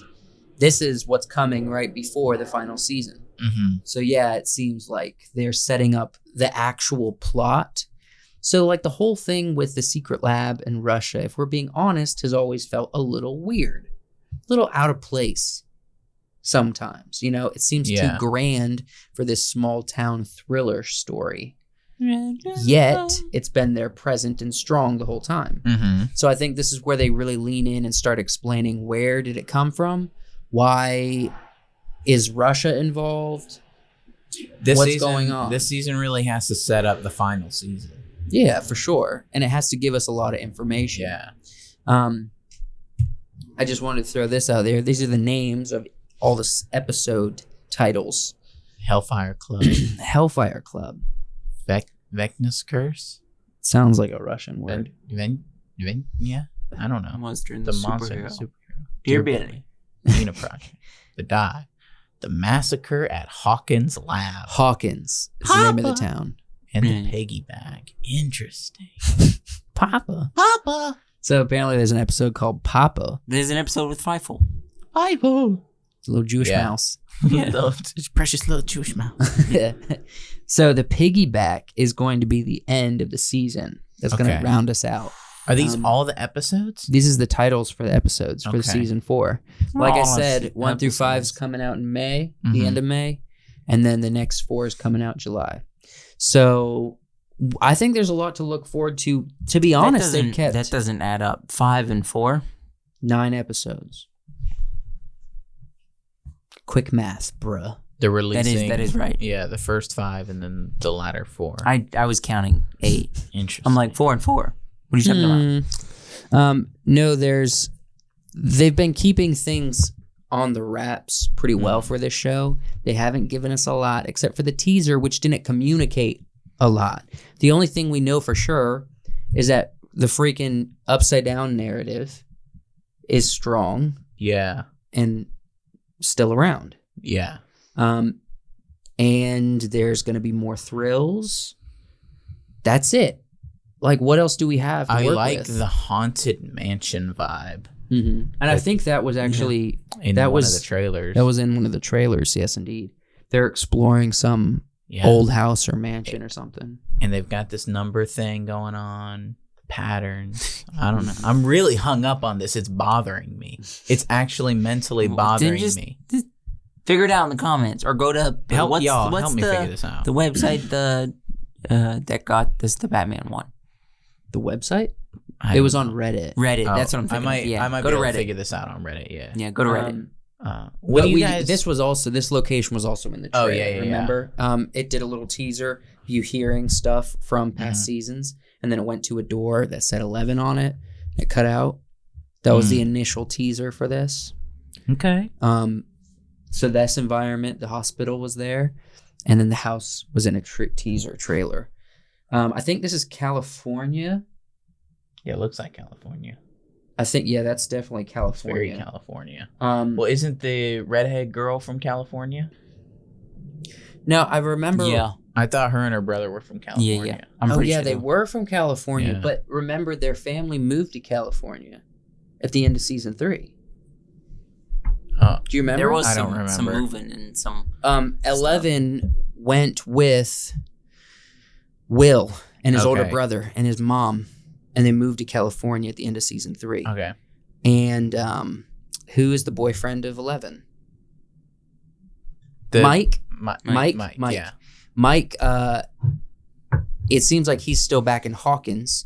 This is what's coming right before the final season. Mm-hmm. So yeah, it seems like they're setting up the actual plot. So like the whole thing with the secret lab in Russia, if we're being honest, has always felt a little weird, a little out of place sometimes. You know, it seems too Yeah. grand for this small town thriller story. Yet it's been there present and strong the whole time. Mm-hmm. So I think this is where they really lean in and start explaining where did it come from? Why is Russia involved? What's going on? This season really has to set up the final season. Yeah, for sure. And it has to give us a lot of information. Yeah. I just wanted to throw this out there. These are the names of all the episode titles. Hellfire Club. Hellfire Club. Vecna's Curse. Sounds like a Russian word. Yeah. I don't know. Monster and The the monster and superhero. the superhero. Dear Billy. Nina Project. The Die. The Massacre at Hawkins Lab. Hawkins is the name of the Papa. town. And the Mm. Piggy Bag. Interesting. Papa. Papa. So apparently there's an episode called Papa. There's an episode with Feifel. Ivo. It's a little Jewish Yeah. mouse. Little, precious little Jewish mouse. So the piggyback is going to be the end of the season. That's going Okay. to round us out. Are these Um, all the episodes? These is the titles for the episodes for the Okay. season 4. Like I Oh, said, 1 through 5 is episodes. coming out in May, the Mhm. end of May, and then the next 4 is coming out July. So I think there's a lot to look forward to. To be honest, they've kept That doesn't add up. 5 and 4. 9 episodes. Quick math, bruh. They're releasing. That is right. Yeah, the first 5 and then the latter 4. I was counting 8. Interesting. I'm like 4 and 4. What are you talking about? No, they've been keeping things on the wraps pretty well for this show. They haven't given us a lot except for the teaser, which didn't communicate a lot. The only thing we know for sure is that the freaking upside down narrative is strong Yeah. and still around. Yeah. And there's going to be more thrills. That's it. Like, what else do we have to I work like with? the Haunted Mansion vibe And I think that was actually in That one was- of the trailers. that was in one of the trailers. Yes, indeed. They're exploring some yeah. old house or mansion or something. And they've got this number thing going on, patterns. I don't know. I'm really hung up on this. It's bothering me. It's actually mentally Well, then bothering just- me. Figure it out in the comments or go to Help what's y'all. what's Help me the, figure this out. The website that got this the Batman one. The website? I It was don't on know. Reddit. Reddit. Oh, That's what I'm thinking. I might go be to able Reddit. to figure this out on Reddit. Yeah. Yeah, go to Reddit. What do you we, guys? this location was also in the Oh, trailer. yeah, yeah, yeah. remember? It did a little teaser, you hearing stuff from past seasons, and then it went to a door that said 11 on it. It cut out. That was the initial teaser for this. Okay. So this environment, the hospital was there, and then the house was in a teaser trailer. I think this is California. Yeah, it looks like California. I think that's definitely It's very California. California. Well, Isn't the redhead girl from California? no, I remember. Yeah. I thought her and her brother were from California. Yeah. I'm pretty sure they were from California, Yeah. but remember their family moved to California at the end of season 3. Oh, Do you remember? There was I don't some remember. moving and some. 11 went with Will and his older Okay. brother and his mom, and they moved to California at the end of season 3. okay. And who is the boyfriend of 11? The- Mike. Mike. Mike. Yeah. Mike. It seems like he's still back in Hawkins,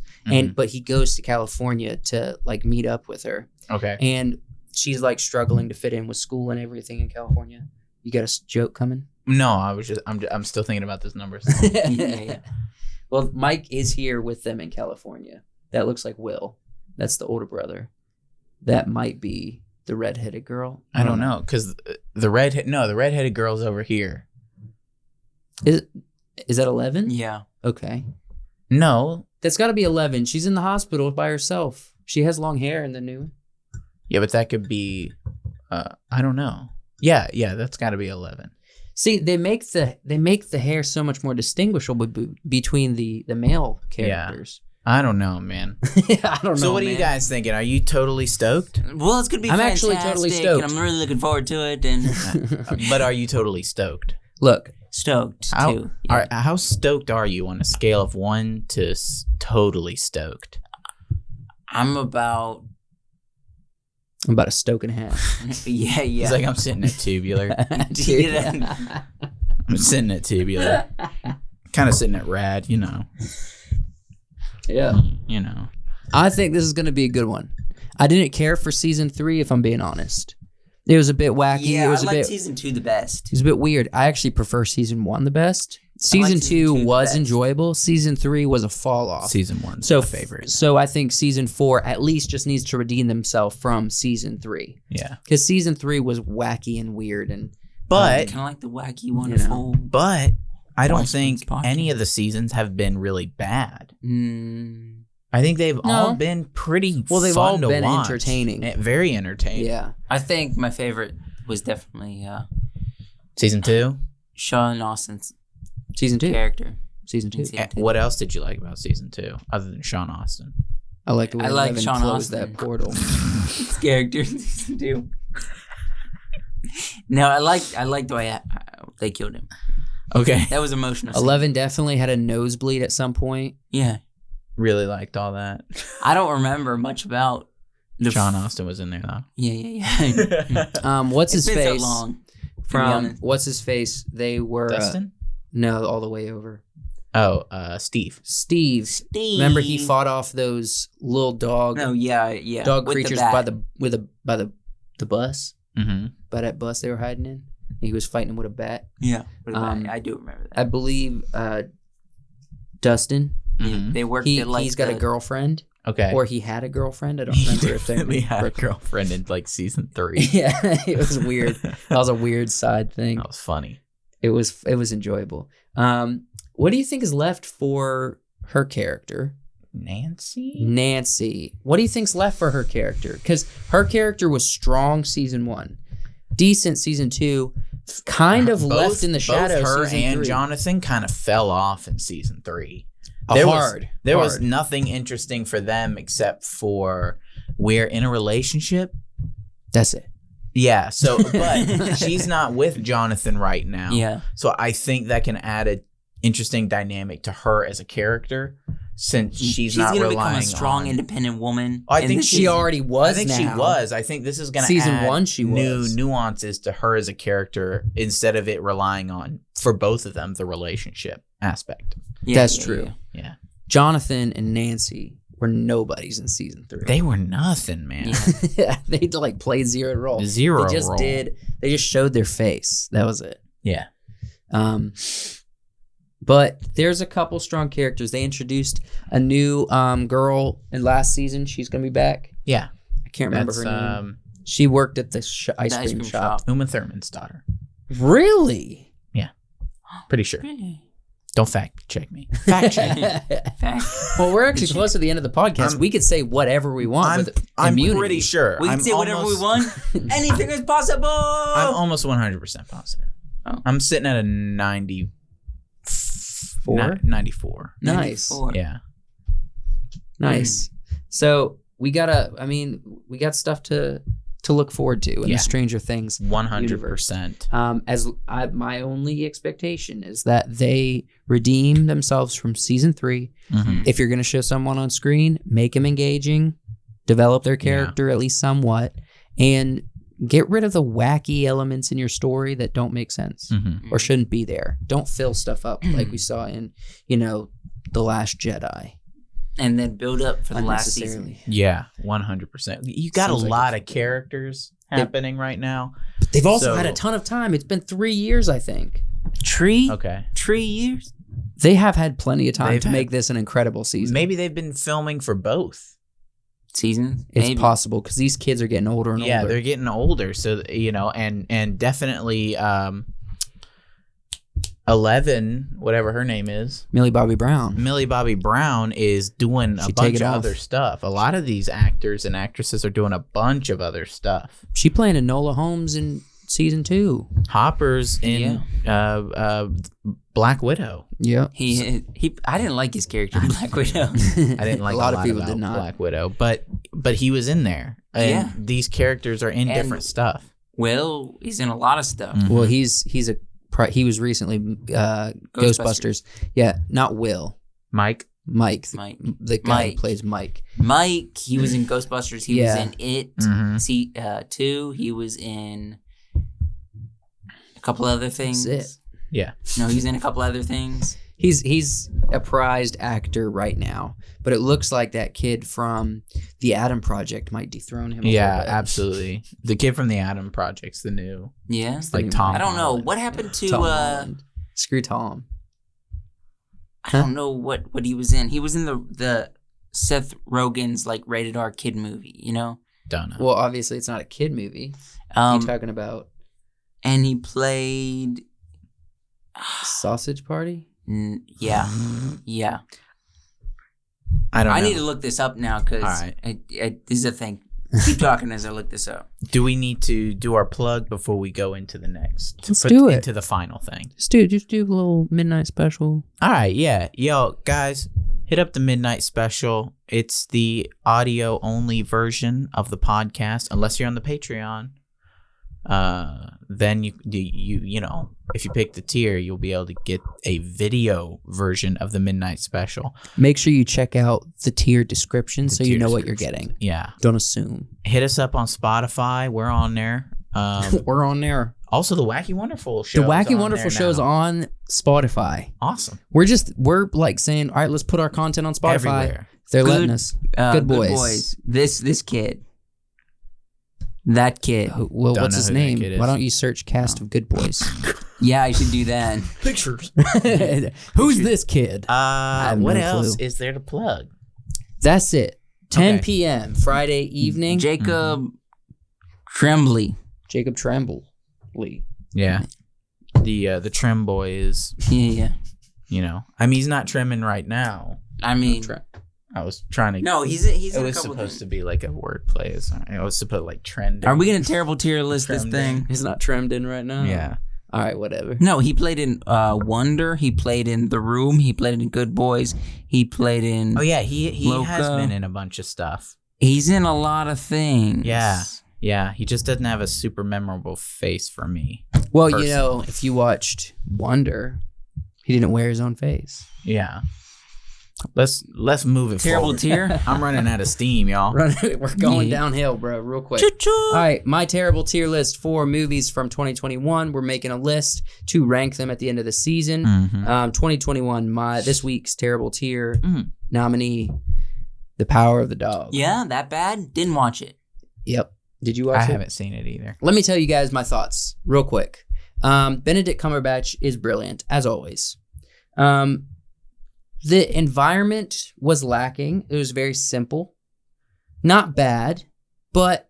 but he goes to California to like meet up with her, Okay. and she's like struggling to fit in with school and everything in California. You got a joke coming? No, I'm still thinking about those numbers. Yeah. Well, Mike is here with them in California. That looks like Will. That's the older brother. That might be the redheaded girl. I don't know because the redheaded girl's over here. Is that 11? Yeah. Okay. No. That's got to be 11. She's in the hospital by herself. She has long hair in the new. Yeah, but that could be. I don't know. Yeah, that's got to be 11. See, they make the hair so much more distinguishable between the male characters. I don't know, man. I don't know. So what are you guys thinking? Are you totally stoked? Well, it's gonna be I'm fantastic, actually totally stoked. and I'm really looking forward to it. And But are you totally stoked? Look, stoked How, too. Yeah. how stoked are you on a scale of 1 to totally stoked? I'm about. I'm about a stoke and a half. Yeah. He's like, I'm sitting at tubular. Dude. I'm sitting at tubular. Kind of sitting at rad, you know. Yeah. You know. I think this is going to be a good one. I didn't care for season 3, if I'm being honest. It was a bit wacky. Yeah, it was I like bit. season 2 the best. It was a bit weird. I actually prefer season 1 the best. Season season 2 2 the was best. enjoyable. Season 3 was a fall off. Season 1's So my favorite. So I think season 4 at least just needs to redeem themselves from season 3, Yeah. because season 3 was wacky and weird and But Kind of like the wacky, wonderful. but I don't Wise think Works any of the seasons have been really bad. Mm, I think they've all No. been pretty Well, they've fun all to been watch. entertaining. Very entertaining. yeah. I think my favorite was definitely Season 2? Sean Austin's Season 2. character. Season 2. Season two. What else did you like about season 2 other than Sean Austin? I like the way I like 11 Sean closed Austin. that portal. His character in season 2. No, I liked the way they killed him. Okay. That was emotional. scene. 11 definitely had a nosebleed at some point. Yeah. Really liked all that. I don't remember much about the Sean Austin was in there though. Yeah. What's It's his been face? so long. to be From honest. what's his face? They were Dustin? no, all the way over. Oh, Steve. Steve. Remember he fought off those little dog No, yeah. dog with the creatures bat. by the bus. Mm-hmm. By that bus they were hiding in. He was fighting him with a bat. Yeah. With the bat. Um, I do remember that. I believe Dustin. Mhm. They worked He at like he's got a girlfriend, Okay. or he had a girlfriend. I don't He remember if they definitely had a girlfriend in like season 3. Yeah, it was weird. That was a weird side thing. That was funny. It was enjoyable. What do you think is left for her character, Nancy? Nancy? What do you think's left for her character? Because her character was strong season 1, decent season 2, kind of left in the shadows. Both her season and 3. Jonathan kind of fell off in season 3. Hard. There was nothing interesting for them except for we're in a relationship. That's it. Yeah. So, but she's not with Jonathan right now. Yeah. So I think that can add an interesting dynamic to her as a character, since she's not gonna relying become a strong, on. independent woman. I in think the She season. already was. I think she now. was. I think this is going to Season add 1 she new was. nuances to her as a character instead of it relying on, for both of them, the relationship aspect. Yeah, That's yeah, true. Yeah. Jonathan and Nancy were nobodies in season 3. They were nothing, man. Yeah. They like played zero role. Zero They just role. They just showed their face. That was it. Yeah. But there's a couple strong characters. They introduced a new girl in last season. She's gonna be back. Yeah. I can't remember That's her name. She worked at the ice cream shop. Uma Thurman's daughter. Really? Pretty sure. Really? Don't fact check me. Fact check me. Fact. Well, we're actually close to the end of the podcast. We could say whatever we want with I'm immunity. pretty sure. We can say whatever we want. Anything is possible. I'm almost 100% positive. Oh. I'm sitting at a 94. 94. Nice. 94. Yeah. Nice. So we got stuff to look forward to in Yeah. the Stranger Things 100%. my only expectation is that they redeem themselves from season 3. Mhm. If you're going to show someone on screen, make them engaging, develop their character at least somewhat, and get rid of the wacky elements in your story that don't make sense Mhm. or shouldn't be there. Don't fill stuff up like we saw in, The Last Jedi. And then build up for the last season. Unnecessarily. Yeah, 100%. You got Seems a like lot it's- of characters happening right now. But they've also So- had a ton of time. It's been 3 years, I think. Okay. 3 years. They have had plenty of time They've to had- make this an incredible season. Maybe they've been filming for both. Seasons. It's Maybe. possible because these kids are getting older and Yeah, older. they're getting older. So, and definitely 11, whatever her name is, Millie Bobby Brown. Millie Bobby Brown is doing a She bunch take it of off. other stuff. A lot of these actors and actresses are doing a bunch of other stuff. She playing Enola Holmes in season 2. Hopper's in Black Widow. Yep. He. I didn't like his character in Black Widow. I didn't like A lot of people about did not. Black Widow, but he was in there. And Yeah. these characters are in And- different stuff. Will, he's in a lot of stuff. Mhm. Well, he was recently Ghostbusters. Yeah, not Will. Mike. Mike. Mike. The guy who Mike. plays Mike. Mike, he was in Ghostbusters. He was Yeah. in It. Mhm. 2. He was in a couple other things. That's it. Yeah. No, he's in a couple other things. He's a prized actor right now, but it looks like that kid from the Adam Project might dethrone him. Yeah, a little bit. absolutely. The kid from the Atom Project's the new. Yeah. It's like Tom. I don't know. Holland. What happened to Tom Holland. Screw Tom. I don't know what he was in. He was in the Seth Rogen's like rated R kid movie, Don't know. Well, obviously it's not a kid movie. You're Um, talking about and he played Sausage Party? yeah. Yeah. I don't know. I need to look this up now because All right. this is a thing. Keep talking as I look this up. Do we need to do our plug before we go into the next? Let's do it. Into the final thing. Just do a little midnight special. All right, yeah. Yo, guys, hit up the Midnight Special. It's the audio only version of the podcast, unless you're on the Patreon. Then you know, if you pick the tier, you'll be able to get a video version of the Midnight Special. Make sure you check out the tier description so you tier know what you're descriptions. getting. Yeah. Don't assume. Hit us up on Spotify. We're on there. We're on there. Also, the Wacky Wonderful show. The Wacky Wonderful show's on Spotify. Awesome. We're like saying, all right, let's put our content on Spotify. Everywhere. They're Good- letting us. Good boys. This kid. That kid. Well, Don't what's know his who that name? kid is. Why don't you search cast of Good Boys? Yeah, I should do that. Pictures. Who's this kid? What no else clue. is there to plug? That's it. 10 Okay. p.m. Friday evening. Jacob Tremblay. Jacob Tremblay. Yeah. The trim boy is, Yeah. I mean, he's not trimming right now. I mean, I was trying to. no, he's It in a was couple supposed things. to be like a wordplay. I was supposed to like trend. Are we gonna terrible tier list this Tremblay. thing? He's not trimmed in right now. Yeah. All right, whatever. No, he played in Wonder. He played in The Room. He played in Good Boys. He played in. Oh yeah, he has Loca. been in a bunch of stuff. He's in a lot of things. Yeah. Yeah, he just doesn't have a super memorable face for me. Well, Personally. if you watched Wonder, he didn't wear his own face. Yeah. Let's move it Terrible forward. tier. I'm running out of steam, y'all. We're going Yeah. downhill, bro, real quick. Choo-choo. All right, my terrible tier list for movies from 2021. We're making a list to rank them at the end of the season. Mhm. 2021, this week's terrible tier Mhm. nominee, The Power of the Dog. Yeah, that bad? Didn't watch it. Yep. Did you watch I it? haven't seen it either. Let me tell you guys my thoughts real quick. Benedict Cumberbatch is brilliant, as always. The environment was lacking. It was very simple. Not bad, but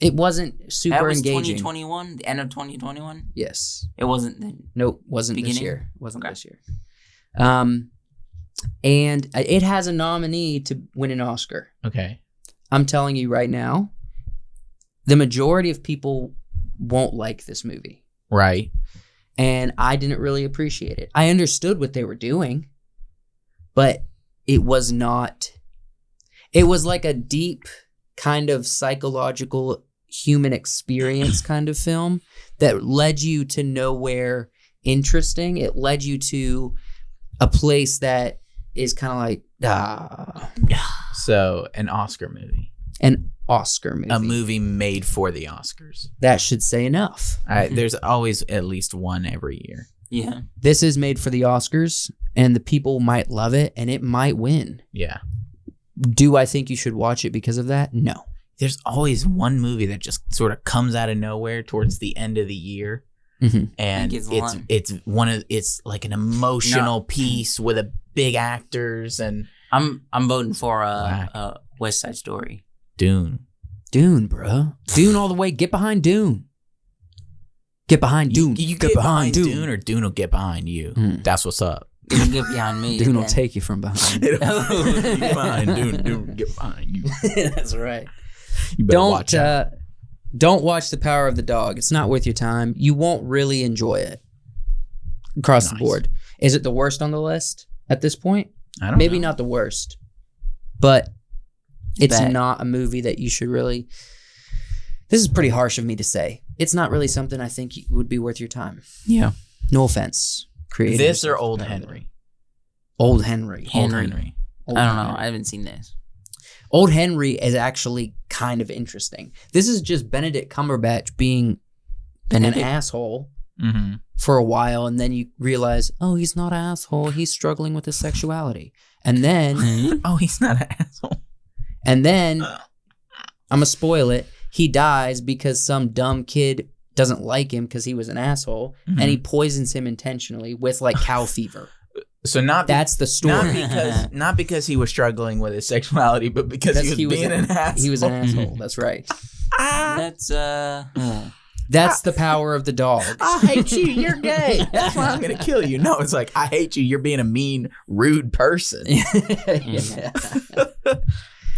It wasn't super That was engaging. 2021, the end of 2021. Yes. It wasn't. The, Nope. Wasn't this Beginning? year. Wasn't Okay. this year. And it has a nominee to win an Oscar. Okay. I'm telling you right now, the majority of people won't like this movie. Right. And I didn't really appreciate it. I understood what they were doing, but it was not. It was like a deep kind of psychological human experience kind of film that led you to nowhere interesting. It led you to a place that is kind of like So an Oscar movie. an Oscar movie. A movie made for the Oscars. That should say enough. There's always at least one every year. yeah. This is made for the Oscars, and the people might love it, and it might win. Yeah. Do I think you should watch it because of that? No. There's always one movie that just sort of comes out of nowhere towards the end of the year. Mhm. And Think it's one. it's like an emotional piece with a big actors and I'm voting for Whack. West Side Story. Dune. Dune, bro. Dune all the way. Get behind Dune. Get behind Dune. You get behind Dune or Dune will get behind you. Mm. That's what's up. You can get behind me. Dune will then. take you from behind. You get behind Dune. Dune will get behind you. That's right. You better watch out. Don't watch The Power of the Dog. It's not worth your time. You won't really enjoy it across the Nice. board. Is it the worst on the list at this point? I don't Maybe know. not the worst, but it's Bet. not a movie that you should really. This is pretty harsh of me to say. It's not really something I think would be worth your time. Yeah. No offense, creators. This or of Old Power of the Henry? Old Henry. Old Henry. Henry. Old I don't know. Henry. I haven't seen this. Old Henry is actually kind of interesting. This is just Benedict Cumberbatch being Benedict? an asshole Mm-hmm. for a while, and then you realize, oh, he's not an asshole. He's struggling with his sexuality. And then, Oh, he's not an asshole. I'm going to spoil it. He dies because some dumb kid doesn't like him because he was an asshole, and he poisons him intentionally with like cow fever. So That's the story. not because he was struggling with his sexuality, but because he was being an asshole. He was an asshole. That's right. That's That's the power of the dog. I hate you. You're gay. That's why I'm gonna kill you. No, it's like I hate you. You're being a mean, rude person. Yeah.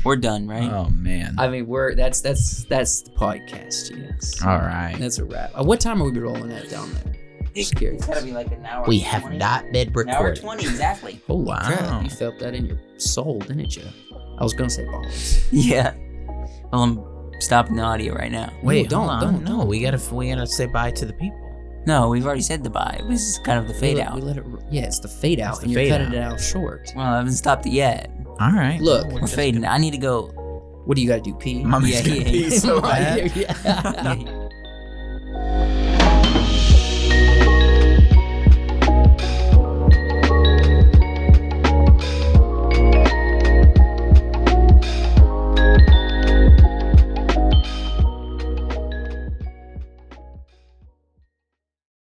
we're done, right? Oh man. I mean, that's the podcast. Yes. All right. That's a wrap. What time are we rolling at down there? Just curious. It's gotta be like an hour. We have 20. not been An hour recording. 20 exactly. Holy Wow. crap! You felt that in your soul, didn't you? I was gonna say balls. Yeah. Well, I'm stopping the audio right now. Wait, No, hold on. don't. No, we gotta say bye to the people. No, we've already said goodbye. This is kind of the fade out. We let it. Yeah, it's the fade out, It's the and you're fade cutting out. it out short. Well, I haven't stopped it yet. All right. Look, Well, We're just fading. gonna- I need to go. What do you got to do? Pee? My man's Yeah, gonna yeah, pee yeah. so bad. Yeah.